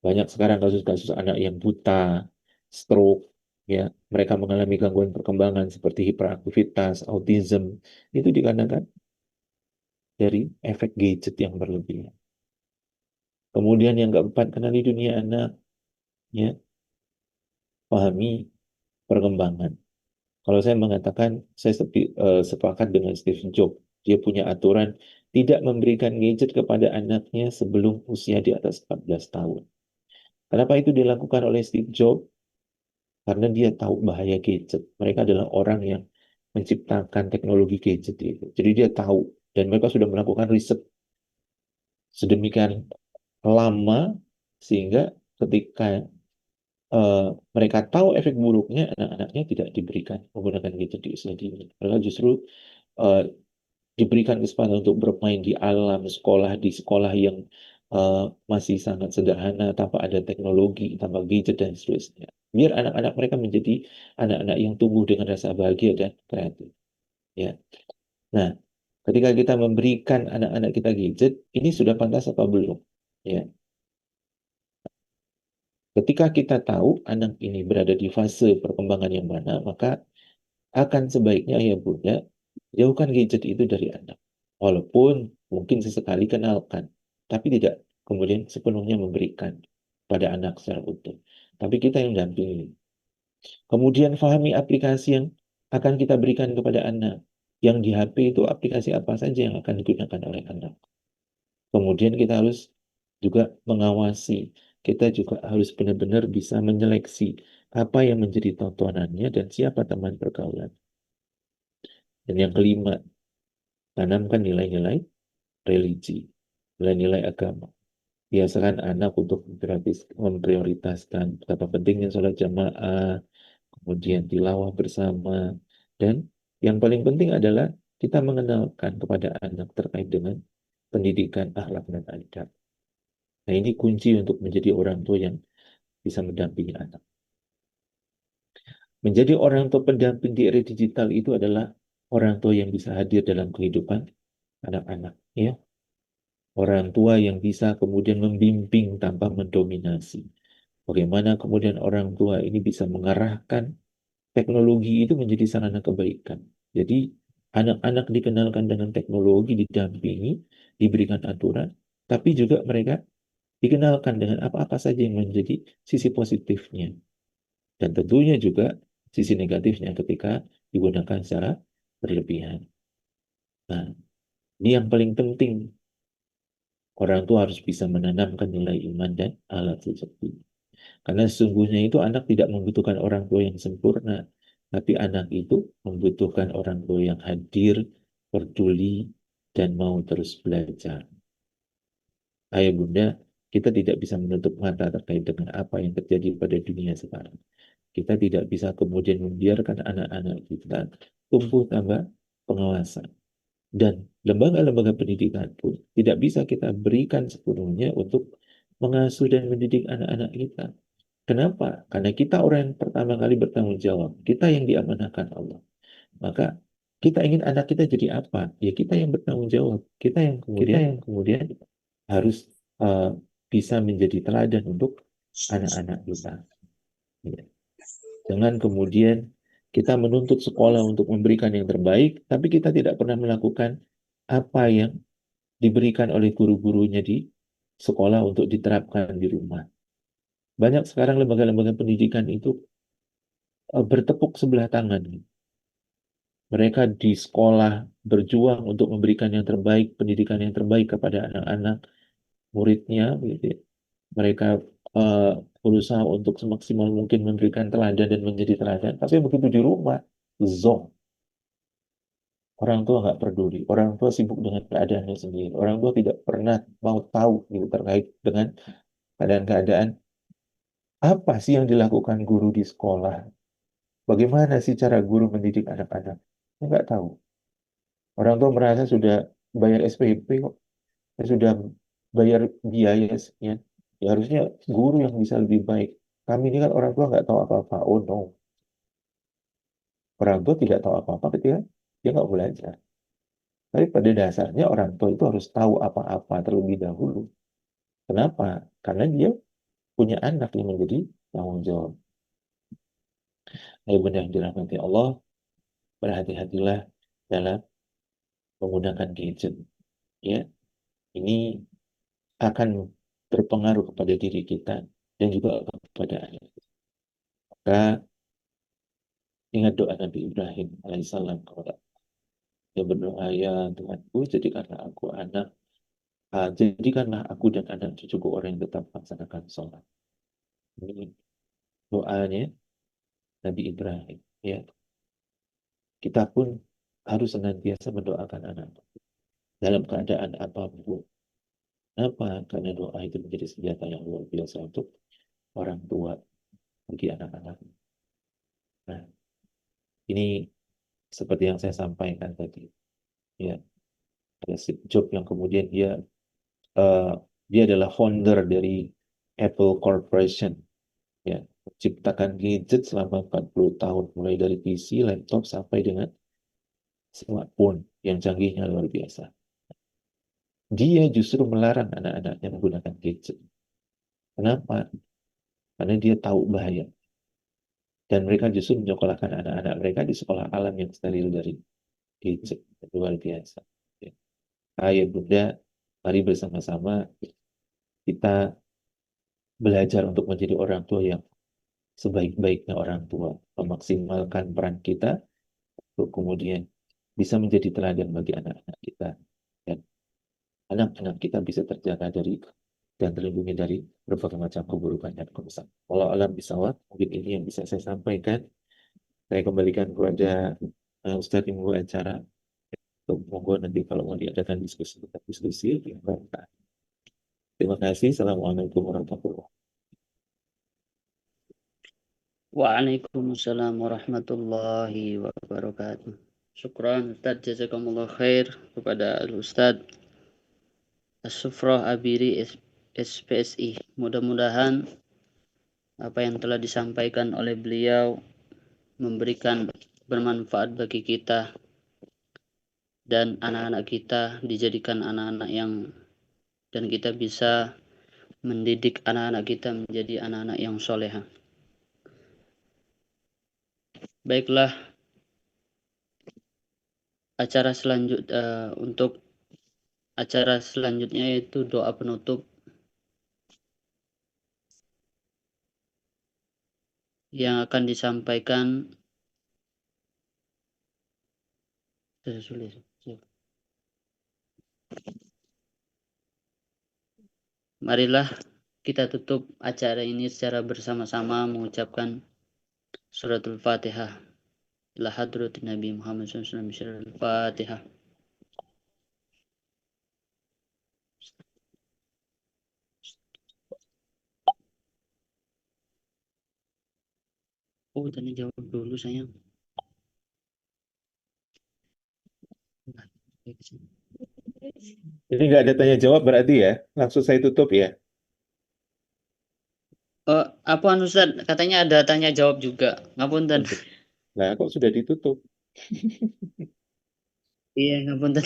Banyak sekarang kasus-kasus anak yang buta, stroke, ya, mereka mengalami gangguan perkembangan seperti hiperaktivitas, autism, itu dikarenakan dari efek gadget yang berlebihan. Kemudian yang keempat, kenali dunia anak, ya, pahami perkembangan. Kalau saya mengatakan, saya sepakat dengan Steve Jobs. Dia punya aturan tidak memberikan gadget kepada anaknya sebelum usia di atas 14 tahun. Kenapa itu dilakukan oleh Steve Jobs? Karena dia tahu bahaya gadget. Mereka adalah orang yang menciptakan teknologi gadget itu. Jadi dia tahu, dan mereka sudah melakukan riset sedemikian lama, sehingga ketika eh, mereka tahu efek buruknya, anak-anaknya tidak diberikan menggunakan gadget di usia dini. Mereka justru eh, diberikan kesempatan untuk bermain di alam sekolah, di sekolah yang eh, masih sangat sederhana, tanpa ada teknologi, tanpa gadget dan seterusnya. Biar anak-anak mereka menjadi anak-anak yang tumbuh dengan rasa bahagia dan kreatif. Ya. Nah, ketika kita memberikan anak-anak kita gadget, ini sudah pantas apa belum? Ya. Ketika kita tahu anak ini berada di fase perkembangan yang mana, maka akan sebaiknya ya Bunda, jauhkan gadget itu dari anak. Walaupun mungkin sesekali kenalkan, tapi tidak kemudian sepenuhnya memberikan pada anak secara utuh. Tapi kita yang dampingi. Kemudian fahami aplikasi yang akan kita berikan kepada anak. Yang di HP itu aplikasi apa saja yang akan digunakan oleh anak. Kemudian kita harus juga mengawasi. Kita juga harus benar-benar bisa menyeleksi apa yang menjadi tontonannya dan siapa teman pergaulan. Dan yang kelima, tanamkan nilai-nilai religi, nilai-nilai agama. Biasakan anak untuk memprioritaskan betapa pentingnya sholat jamaah, kemudian tilawah bersama, dan yang paling penting adalah kita mengenalkan kepada anak terkait dengan pendidikan akhlak dan adab. Nah, ini kunci untuk menjadi orang tua yang bisa mendampingi anak. Menjadi orang tua pendamping di era digital itu adalah orang tua yang bisa hadir dalam kehidupan anak-anak, ya. Orang tua yang bisa kemudian membimbing tanpa mendominasi. Bagaimana kemudian orang tua ini bisa mengarahkan teknologi itu menjadi sarana kebaikan. Jadi anak-anak dikenalkan dengan teknologi, didampingi, diberikan aturan, tapi juga mereka dikenalkan dengan apa-apa saja yang menjadi sisi positifnya. Dan tentunya juga sisi negatifnya ketika digunakan secara berlebihan. Nah, ini yang paling penting. Orang tua harus bisa menanamkan nilai iman dan akhlak sejati. Karena sesungguhnya itu anak tidak membutuhkan orang tua yang sempurna, tapi anak itu membutuhkan orang tua yang hadir, peduli, dan mau terus belajar. Ayah bunda, kita tidak bisa menutup mata terkait dengan apa yang terjadi pada dunia sekarang. Kita tidak bisa kemudian membiarkan anak-anak kita tumbuh tambah pengawasan. Dan lembaga-lembaga pendidikan pun tidak bisa kita berikan sepenuhnya untuk mengasuh dan mendidik anak-anak kita. Kenapa? Karena kita orang yang pertama kali bertanggung jawab. Kita yang diamanahkan Allah. Maka kita ingin anak kita jadi apa? Ya kita yang bertanggung jawab. Kita yang kemudian harus uh, bisa menjadi teladan untuk anak-anak kita. Ya. Jangan kemudian kita menuntut sekolah untuk memberikan yang terbaik, tapi kita tidak pernah melakukan apa yang diberikan oleh guru-gurunya di sekolah untuk diterapkan di rumah. Banyak sekarang lembaga-lembaga pendidikan itu bertepuk sebelah tangan. Mereka di sekolah berjuang untuk memberikan yang terbaik, pendidikan yang terbaik kepada anak-anak muridnya. Gitu ya. Mereka uh, berusaha untuk semaksimal mungkin memberikan teladan dan menjadi teladan. Tapi begitu di rumah, zonk. Orang tua nggak peduli. Orang tua sibuk dengan keadaannya sendiri. Orang tua tidak pernah mau tahu gitu, terkait dengan keadaan-keadaan apa sih yang dilakukan guru di sekolah. Bagaimana sih cara guru mendidik anak-anak? Nggak tahu. Orang tua merasa sudah bayar SPP kok, sudah bayar biaya sekian. Ya harusnya guru yang bisa lebih baik kami ini kan orang tua nggak tahu apa-apa. Oh no, orang tua tidak tahu apa-apa ketika dia nggak belajar. Tapi pada dasarnya orang tua itu harus tahu apa-apa terlebih dahulu. Kenapa? Karena dia punya anak yang menjadi tanggung jawab. Ayo benda yang dirahmati Allah, berhati-hatilah dalam menggunakan gadget. Ya, ini akan berpengaruh kepada diri kita dan juga kepada anak. Maka ingat doa Nabi Ibrahim alaihissalam kepada dia berdoa, ya Tuhanku, jadikanlah aku anak, jadikanlah aku dan anak cucuku orang yang tetap melaksanakan sholat. Ini doanya Nabi Ibrahim. Ya, kita pun harus senantiasa mendoakan anak dalam keadaan apapun. Kenapa? Karena doa itu menjadi senjata yang luar biasa untuk orang tua bagi anak-anak. Nah, ini seperti yang saya sampaikan tadi. Ya, ada Steve Jobs yang kemudian eh, dia adalah founder dari Apple Corporation. Ya, menciptakan gadget selama 40 tahun, mulai dari PC, laptop, sampai dengan smartphone yang canggihnya luar biasa. Dia justru melarang anak-anaknya menggunakan gadget. Kenapa? Karena dia tahu bahaya. Dan mereka justru menyekolahkan anak-anak mereka di sekolah alam yang steril dari gadget. Luar biasa. Ya. Ayo Bunda, mari bersama-sama kita belajar untuk menjadi orang tua yang sebaik-baiknya orang tua. Memaksimalkan peran kita untuk kemudian bisa menjadi teladan bagi anak-anak kita. Dan anak-anak kita bisa terjaga dari dan terlindungi dari berbagai macam keburukan dan kerusakan. Kalau alam bisawab, mungkin ini yang bisa saya sampaikan. Saya kembalikan kepada Ustadz yang membuat acara. Monggo nanti kalau mau diadakan diskusi, kita diskusi. Terima kasih. Assalamualaikum warahmatullahi wabarakatuh. Waalaikumsalam warahmatullahi wabarakatuh. Syukran Ustaz, jazakumullah khair kepada Ustaz As-Sufrah Abiri SPSI. Mudah-mudahan apa yang telah disampaikan oleh beliau memberikan bermanfaat bagi kita dan anak-anak kita, dijadikan anak-anak yang dan kita bisa mendidik anak-anak kita menjadi anak-anak yang soleha. Baiklah, untuk acara selanjutnya yaitu doa penutup yang akan disampaikan. Marilah kita tutup acara ini secara bersama-sama mengucapkan suratul Fatihah. Ila hadratin Nabi Muhammad SAW. Suratul Fatihah. Oh, tanya jawab dulu sayang. Jadi nggak ada tanya jawab berarti ya? Langsung saya tutup ya? Oh, apa Ustaz? Katanya ada tanya jawab juga. Ngapunten. Nah, kok sudah ditutup? Iya, ngapunten.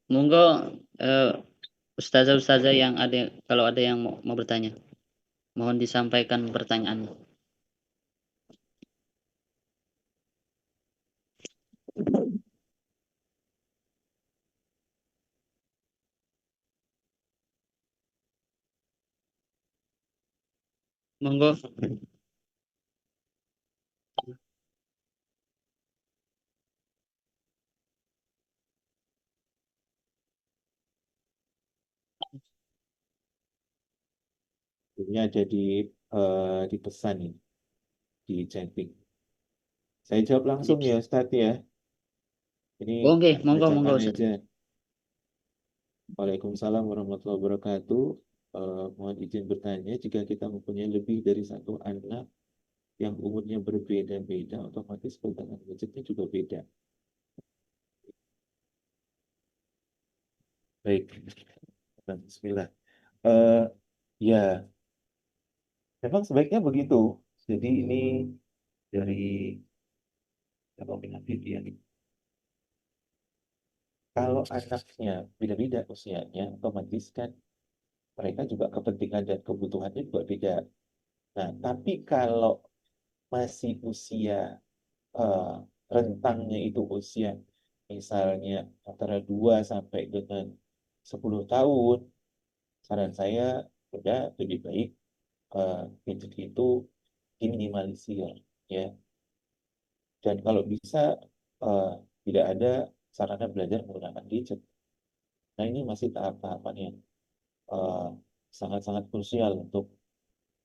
Monggo ustazah-ustazah yang ada, kalau ada yang mau bertanya, mohon disampaikan pertanyaannya. Monggo. Ini ada di pesan ini, di chatting. Saya jawab langsung ya Ustadz ya. Ini Oke, monggo bacakan Ustaz. aja. Waalaikumsalam warahmatullahi wabarakatuh. Mohon izin bertanya, jika kita mempunyai lebih dari satu anak yang umurnya berbeda-beda, otomatis pegangan budgetnya juga beda. Baik, Bismillah. Ya, Memang sebaiknya begitu. Jadi ini dari Romin Habib ya. Kalau anaknya beda-beda usianya, otomatis kan mereka juga kepentingan dan kebutuhannya juga beda. Nah, tapi kalau masih usia eh, rentangnya itu usia misalnya antara 2 sampai dengan 10 tahun, saran saya udah lebih baik gadget itu diminimalisir ya. Dan kalau bisa eh, tidak ada sarana belajar menggunakan gadget. Nah, ini masih tahap-tahapan yang eh, sangat-sangat krusial untuk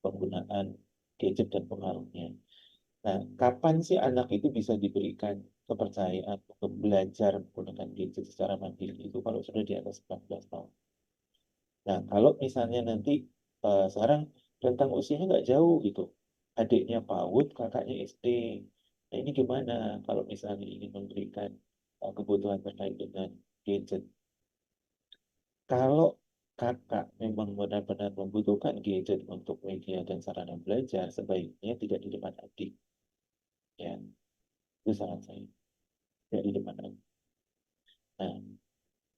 penggunaan gadget dan pengaruhnya. Nah, kapan sih anak itu bisa diberikan kepercayaan untuk belajar menggunakan gadget secara mandiri itu kalau sudah di atas 14 tahun. Nah, kalau misalnya nanti sekarang rentang usianya nggak jauh gitu. Adiknya PAUD, kakaknya SD. Nah, ini gimana kalau misalnya ingin memberikan kebutuhan terkait dengan gadget? Kalau kakak memang benar-benar membutuhkan gadget untuk media dan sarana belajar, sebaiknya tidak di depan adik. Ya, itu saran saya. Tidak di depan adik. Nah,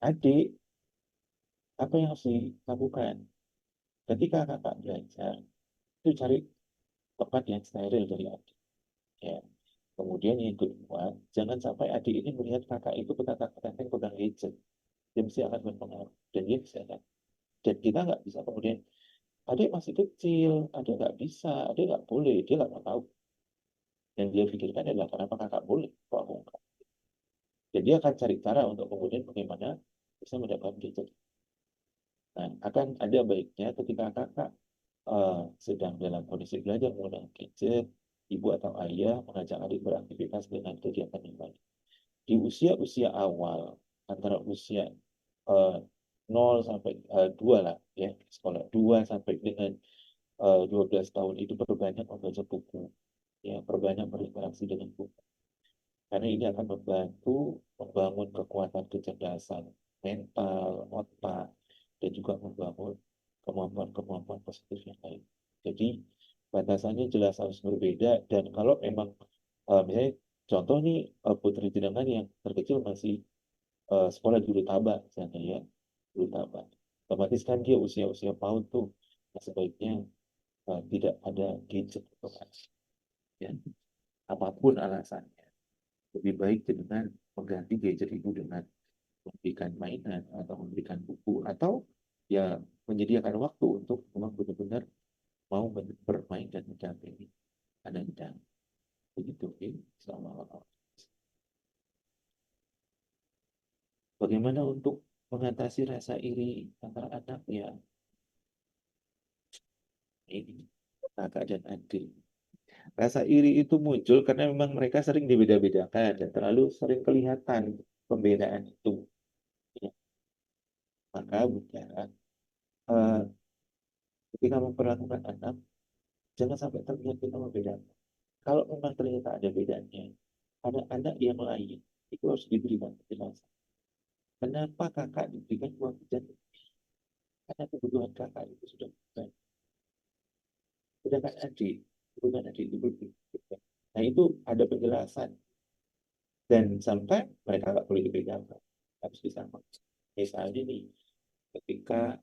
adik, apa yang harus dilakukan? Ketika kakak belajar, itu cari tempat yang steril dari adik. Ya. Kemudian yang kedua, jangan sampai adik ini melihat kakak itu pegang gadget. Dia mesti akan berpengaruh. Dan dia bisa kan. Dan kita nggak bisa kemudian, adik masih kecil, adik nggak bisa, adik nggak boleh, dia nggak mau tahu. Yang dia pikirkan adalah kenapa kakak boleh, kok aku enggak. Dan dia akan cari cara untuk kemudian bagaimana bisa mendapatkan gadget. Nah, akan ada baiknya ketika kakak sedang dalam kondisi belajar menggunakan gadget, ibu atau ayah mengajak adik beraktivitas dengan kegiatan yang baik. Di usia-usia awal, antara usia 0 sampai 2 lah, ya, sekolah 2 sampai dengan 12 tahun itu perbanyak membaca buku, ya, perbanyak berinteraksi dengan buku. Karena ini akan membantu membangun kekuatan kecerdasan mental, otak, dan juga membangun kemampuan-kemampuan positif yang lain. Jadi batasannya jelas harus berbeda dan kalau memang misalnya contoh nih putri jenengan yang terkecil masih sekolah dulu taba misalnya ya dulu taba. Otomatis kan dia usia-usia PAUD tuh sebaiknya tidak ada gadget untuk anak, ya. Apapun alasannya lebih baik dengan mengganti gadget itu dengan memberikan mainan atau memberikan buku atau ya menyediakan waktu untuk memang benar-benar mau bermain dan mendampingi anak-anak begitu ya. Assalamualaikum. Bagaimana untuk mengatasi rasa iri antara anak ya ini kakak dan adik. Rasa iri itu muncul karena memang mereka sering dibeda-bedakan dan terlalu sering kelihatan pembedaan itu. Ya. Maka bukan ketika memperlakukan anak, jangan sampai terlihat kita membedakan. Kalau memang ternyata ada bedanya, ada anak yang lain, itu harus diberikan penjelasan. Kenapa kakak diberikan uang jajan? Karena kebutuhan kakak itu sudah bukan. Sedangkan adik, kebutuhan adik itu berbeda. Nah itu ada penjelasan. Dan sampai mereka nggak boleh dibedakan. Harus disamakan. Misalnya nih, ketika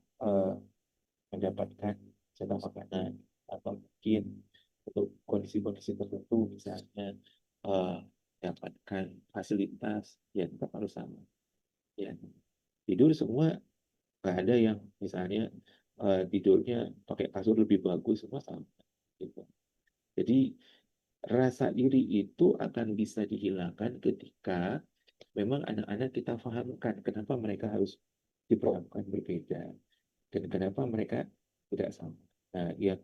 mendapatkan jatah makanan atau mungkin untuk kondisi-kondisi tertentu misalnya eh, mendapatkan fasilitas ya tetap harus sama ya tidur semua nggak ada yang misalnya tidurnya pakai kasur lebih bagus semua sama gitu. Jadi rasa iri itu akan bisa dihilangkan ketika memang anak-anak kita pahamkan kenapa mereka harus diperlakukan berbeda dan kenapa mereka tidak sama. Nah, yang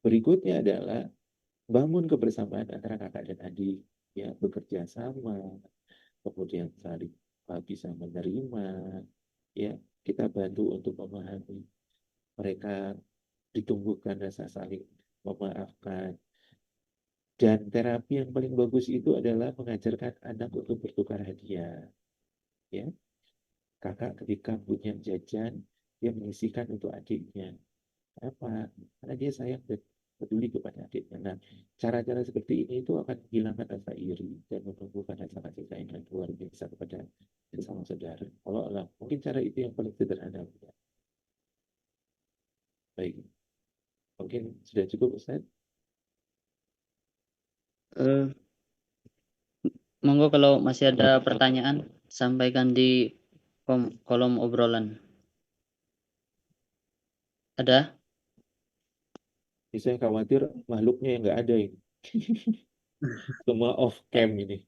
berikutnya adalah bangun kebersamaan antara kakak dan adik, ya bekerja sama, kemudian saling bisa menerima, ya kita bantu untuk memahami mereka ditumbuhkan rasa saling memaafkan. Dan terapi yang paling bagus itu adalah mengajarkan anak untuk bertukar hadiah, ya. Kakak ketika punya jajan, dia menyisihkan untuk adiknya. Kenapa? Karena dia sayang dan peduli kepada adiknya. Nah, cara-cara seperti ini itu akan menghilangkan rasa iri dan menumbuhkan rasa kasih sayang yang luar biasa kepada sesama saudara. Allah Allah, mungkin cara itu yang paling sederhana. Baik, mungkin sudah cukup Ustaz. Eh, monggo kalau masih ada pertanyaan sampaikan di kolom obrolan. Ada? Saya khawatir makhluknya yang nggak ada ini. Semua off cam ini.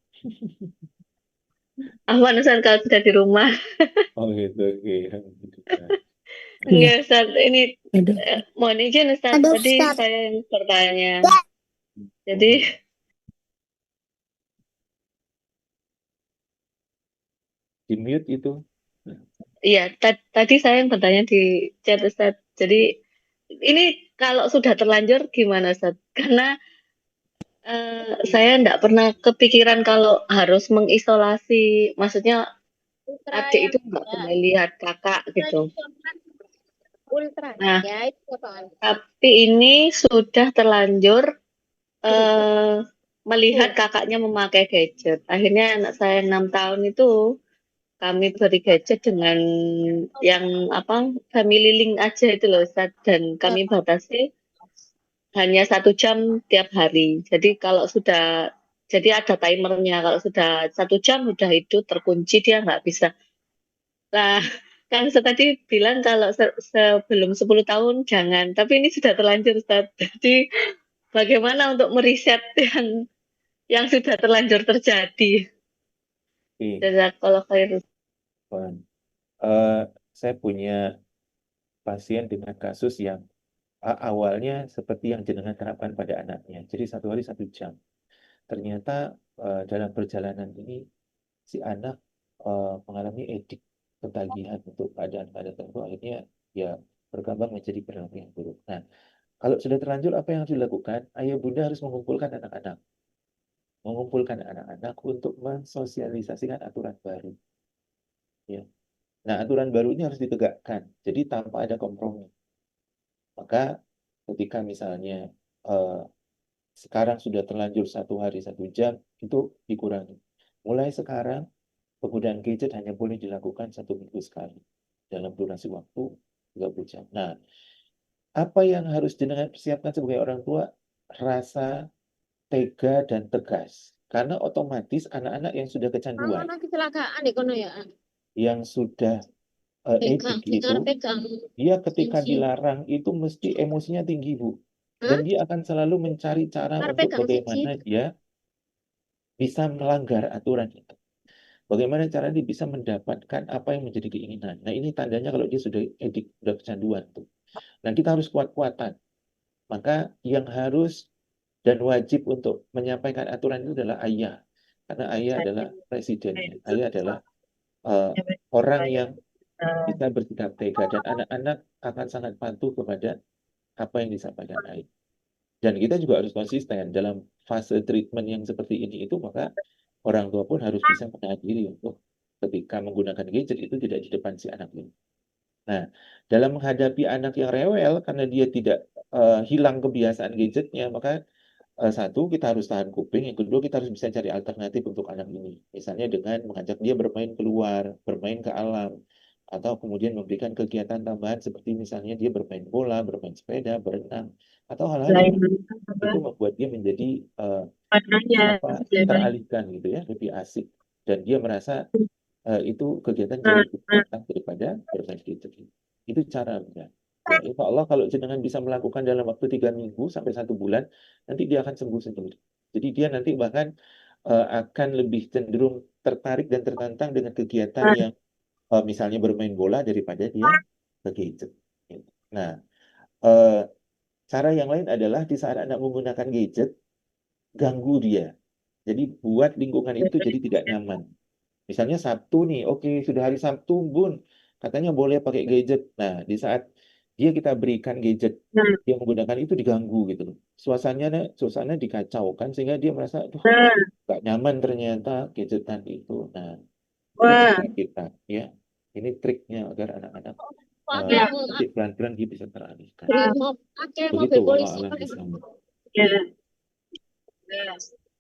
Aman Ustaz kalau sudah di rumah. Oh gitu, oke. Alhamdulillah. Enggak Ustaz, ini Ada. mohon izin Ustaz, Aduh, tadi Ustaz. saya yang bertanya. Jadi Di mute itu. iya, tadi saya yang bertanya di chat Ustaz. Jadi ini kalau sudah terlanjur gimana Ustaz? Karena saya enggak pernah kepikiran kalau harus mengisolasi, maksudnya adik itu enggak boleh lihat kakak gitu. Nah, tapi ini sudah terlanjur melihat kakaknya memakai gadget. Akhirnya anak saya 6 tahun itu kami beri gadget dengan yang apa family link aja itu loh Ustaz. Dan kami batasi hanya 1 jam tiap hari. Jadi kalau sudah jadi ada timernya. Kalau sudah 1 jam sudah itu terkunci dia nggak bisa. Nah, kan Ustaz tadi bilang kalau sebelum 10 tahun jangan. Tapi ini sudah terlanjur Ustaz. Jadi bagaimana untuk meriset yang sudah terlanjur terjadi? Oke, Jazakallah khair. Pak. Saya punya pasien dengan kasus yang awalnya seperti yang jenengan terapkan pada anaknya. Jadi 1 hari 1 jam. Ternyata dalam perjalanan ini si anak mengalami edik ketagihan untuk keadaan-keadaan tertentu. Akhirnya ya berkembang menjadi perilaku yang buruk. Nah, kalau sudah terlanjur apa yang harus dilakukan? Ayah bunda harus mengumpulkan anak-anak untuk mensosialisasikan aturan baru. Ya. Nah, aturan baru ini harus ditegakkan. Jadi tanpa ada kompromi. Maka ketika misalnya sekarang sudah terlanjur 1 hari 1 jam, itu dikurangi. Mulai sekarang, penggunaan gadget hanya boleh dilakukan 1 minggu sekali dalam durasi waktu 30 jam. Nah, apa yang harus jenengan persiapkan sebagai orang tua? Rasa tega dan tegas. Karena otomatis anak-anak yang sudah kecanduan, Kecelakaan di kono ya. yang sudah edik itu, dia ketika dilarang itu mesti emosinya tinggi, Bu. Dan dia akan selalu mencari cara untuk bagaimana dia bisa melanggar aturan itu. Bagaimana cara dia bisa mendapatkan apa yang menjadi keinginan. Nah, ini tandanya kalau dia sudah edik, sudah kecanduan tuh. Nah, kita harus kuat-kuatan. Maka yang harus dan wajib untuk menyampaikan aturan itu adalah ayah. Karena ayah adalah presidennya. Ayah adalah orang yang bisa bersikap tega. Dan anak-anak akan sangat patuh kepada apa yang disampaikan ayah. Dan kita juga harus konsisten dalam fase treatment yang seperti ini itu, maka orang tua pun harus bisa menahan diri untuk ketika menggunakan gadget itu tidak di depan si anak ini. Nah, dalam menghadapi anak yang rewel karena dia tidak hilang kebiasaan gadgetnya, maka satu, kita harus tahan kuping. Yang kedua, kita harus bisa cari alternatif untuk anak ini. Misalnya dengan mengajak dia bermain keluar, bermain ke alam, atau kemudian memberikan kegiatan tambahan seperti misalnya dia bermain bola, bermain sepeda, berenang, atau hal-hal yang itu membuat dia menjadi teralihkan gitu ya, lebih asik. Dan dia merasa itu kegiatan jauh lebih menantang daripada bermain gadget. Itu caranya. Ya, insya Allah kalau jenengan bisa melakukan dalam waktu 3 minggu sampai 1 bulan, nanti dia akan sembuh sendiri. Jadi dia nanti bahkan akan lebih cenderung tertarik dan tertantang dengan kegiatan yang misalnya bermain bola daripada dia ke gadget. Nah, cara yang lain adalah di saat anak menggunakan gadget, ganggu dia. Jadi buat lingkungan itu jadi tidak nyaman. Misalnya Sabtu nih, oke, sudah hari Sabtu, Bun, katanya boleh pakai gadget. Nah, di saat kita berikan gadget, dia menggunakan itu diganggu gitu loh. Suasana dikacaukan sehingga dia merasa, duh, gak nyaman ternyata gadgetan itu. Nah, itu cara kita, ya. Ini triknya agar anak-anak nanti pelan-pelan dia bisa teralihkan. Begitu walau alam bisawab.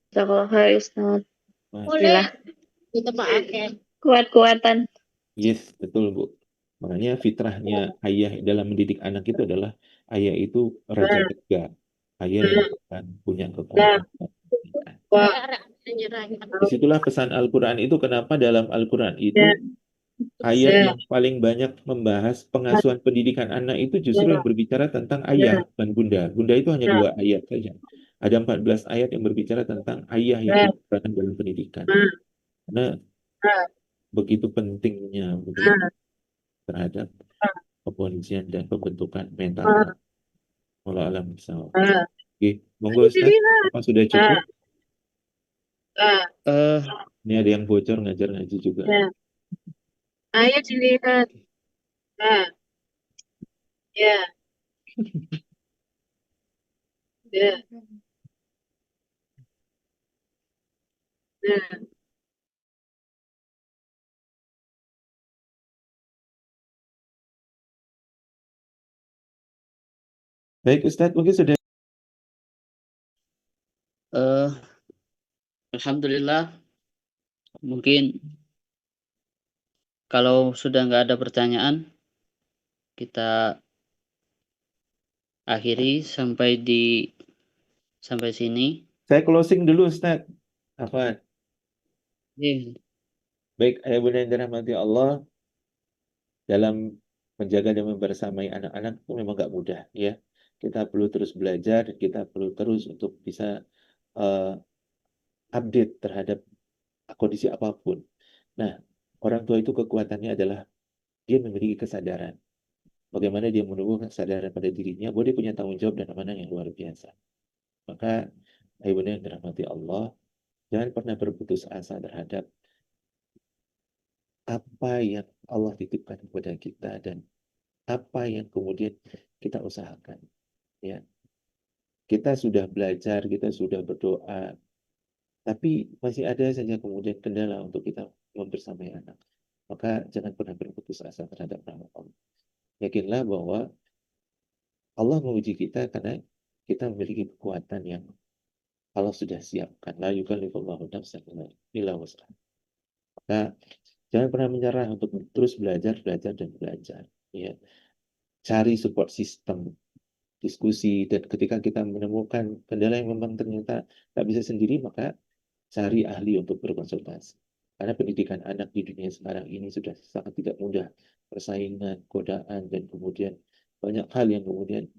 Jazakallah khair Ustaz. Mas, Alhamdulillah. Kuat-kuatan. yes, betul Bu. Makanya fitrahnya ayah dalam mendidik anak itu adalah ayah itu raja tegak. Ayah yang akan punya kekuatan. Disitulah pesan Al-Quran itu, kenapa dalam Al-Quran itu ayat yang paling banyak membahas pengasuhan pendidikan anak itu justru yang berbicara tentang ayah dan bunda. Bunda itu hanya 2 ayat saja. Ada 14 ayat yang berbicara tentang ayah yang diperankan dalam pendidikan. Karena begitu pentingnya begitu terhadap kondisian dan pembentukan mental anak. Wallahu alam bisawab. Oke, monggo Ustaz, apa sudah cukup? Eh, Ini ada yang bocor ngajar ngaji juga. Ayo dilihat. Ya, ya, ya. Baik Ustaz, mungkin sudah. Alhamdulillah, mungkin kalau sudah nggak ada pertanyaan, kita akhiri sampai sini. Saya closing dulu Ustaz. Apa? Baik, ayah bunda yang dirahmati Allah, dalam menjaga dan membersamai anak-anak itu memang nggak mudah ya. Kita perlu terus belajar, kita perlu terus untuk bisa update terhadap kondisi apapun. Nah, orang tua itu kekuatannya adalah dia memiliki kesadaran. Bagaimana dia menumbuhkan kesadaran pada dirinya bahwa dia punya tanggung jawab dan amanah yang luar biasa. Maka, ayah bunda yang dirahmati Allah, jangan pernah berputus asa terhadap apa yang Allah titipkan kepada kita dan apa yang kemudian kita usahakan. Ya, kita sudah belajar, kita sudah berdoa, tapi masih ada saja kemudian kendala untuk kita membersamai anak. Maka jangan pernah berputus asa terhadap rahmat Allah. Yakinlah bahwa Allah menguji kita karena kita memiliki kekuatan yang Allah sudah siapkan. La yukallifullahu nafsan illa wus'aha. Maka jangan pernah menyerah untuk terus belajar dan belajar. Ya, cari support system, diskusi, dan ketika kita menemukan kendala yang memang ternyata tak bisa sendiri, maka cari ahli untuk berkonsultasi. Karena pendidikan anak di dunia sekarang ini sudah sangat tidak mudah. Persaingan, godaan, dan kemudian banyak hal yang kemudian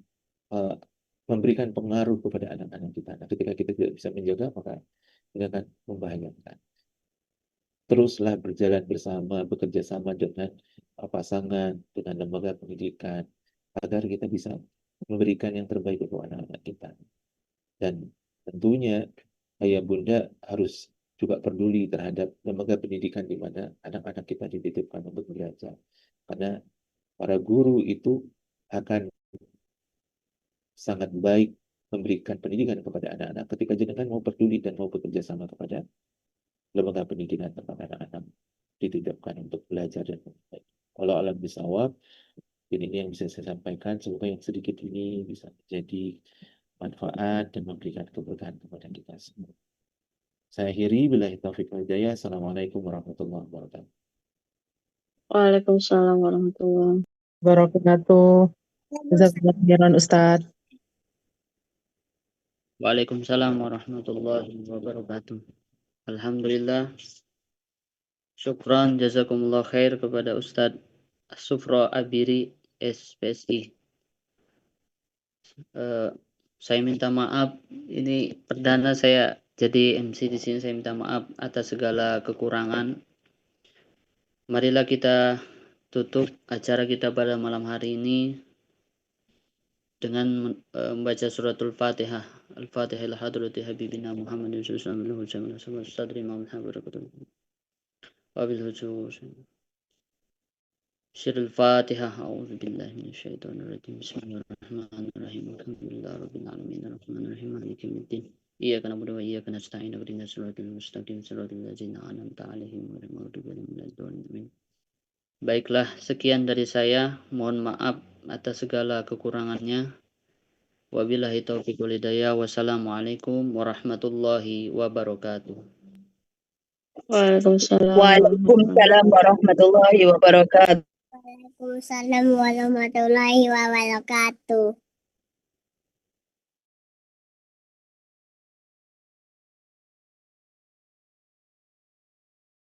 memberikan pengaruh kepada anak-anak kita. Nah, ketika kita tidak bisa menjaga, maka ini akan membahayakan. Teruslah berjalan bersama, bekerja sama dengan pasangan, dengan lembaga pendidikan, agar kita bisa memberikan yang terbaik untuk anak-anak kita. Dan tentunya ayah bunda harus juga peduli terhadap lembaga pendidikan di mana anak-anak kita dititipkan untuk belajar. Karena para guru itu akan sangat baik memberikan pendidikan kepada anak-anak ketika jenengan mau peduli dan mau bekerja sama kepada lembaga pendidikan tempat anak-anak dititipkan untuk belajar dan baik. Kalau alam bisawab, ini yang bisa saya sampaikan. Semoga yang sedikit ini bisa menjadi manfaat dan memberikan keberkahan kepada kita semua. Saya akhiri, billahi taufiq wal hidayah. Assalamualaikum warahmatullahi wabarakatuh. Waalaikumsalam warahmatullahi Wabarakatuh. Jazakallah khairan Ustaz. Waalaikumsalam warahmatullahi wabarakatuh. Alhamdulillah. Syukran jazakumullah khair kepada Ustadz Sufro Abiri SPSI. Saya minta maaf, ini perdana saya jadi MC di sini. Saya minta maaf atas segala kekurangan. Marilah kita tutup acara kita pada malam hari ini dengan membaca suratul Fatihah. Al-Fatihah ila hadrati habibina Muhammadin sallallahu alaihi wasallam sadri ma barakatuh. Wabil hujur. Syir al-Fatihah. A'udzu billahi minasyaitonir rajim. Bismillahirrahmanirrahim. Alhamdulillahi rabbil alamin. Arrahmanir rahim. Maliki yaumiddin. Iyyaka na'budu wa iyyaka nasta'in. Ihdinas siratal mustaqim. Siratal ladzina an'amta 'alaihim ghairil maghdubi 'alaihim waladdallin. Baiklah, sekian dari saya. Mohon maaf atas segala kekurangannya. Wabillahi taufiq wal hidayah. Wassalamualaikum warahmatullahi wabarakatuh. Waalaikumsalam Waalaikumsalam warahmatullahi wabarakatuh. Waalaikumsalam warahmatullahi wabarakatuh.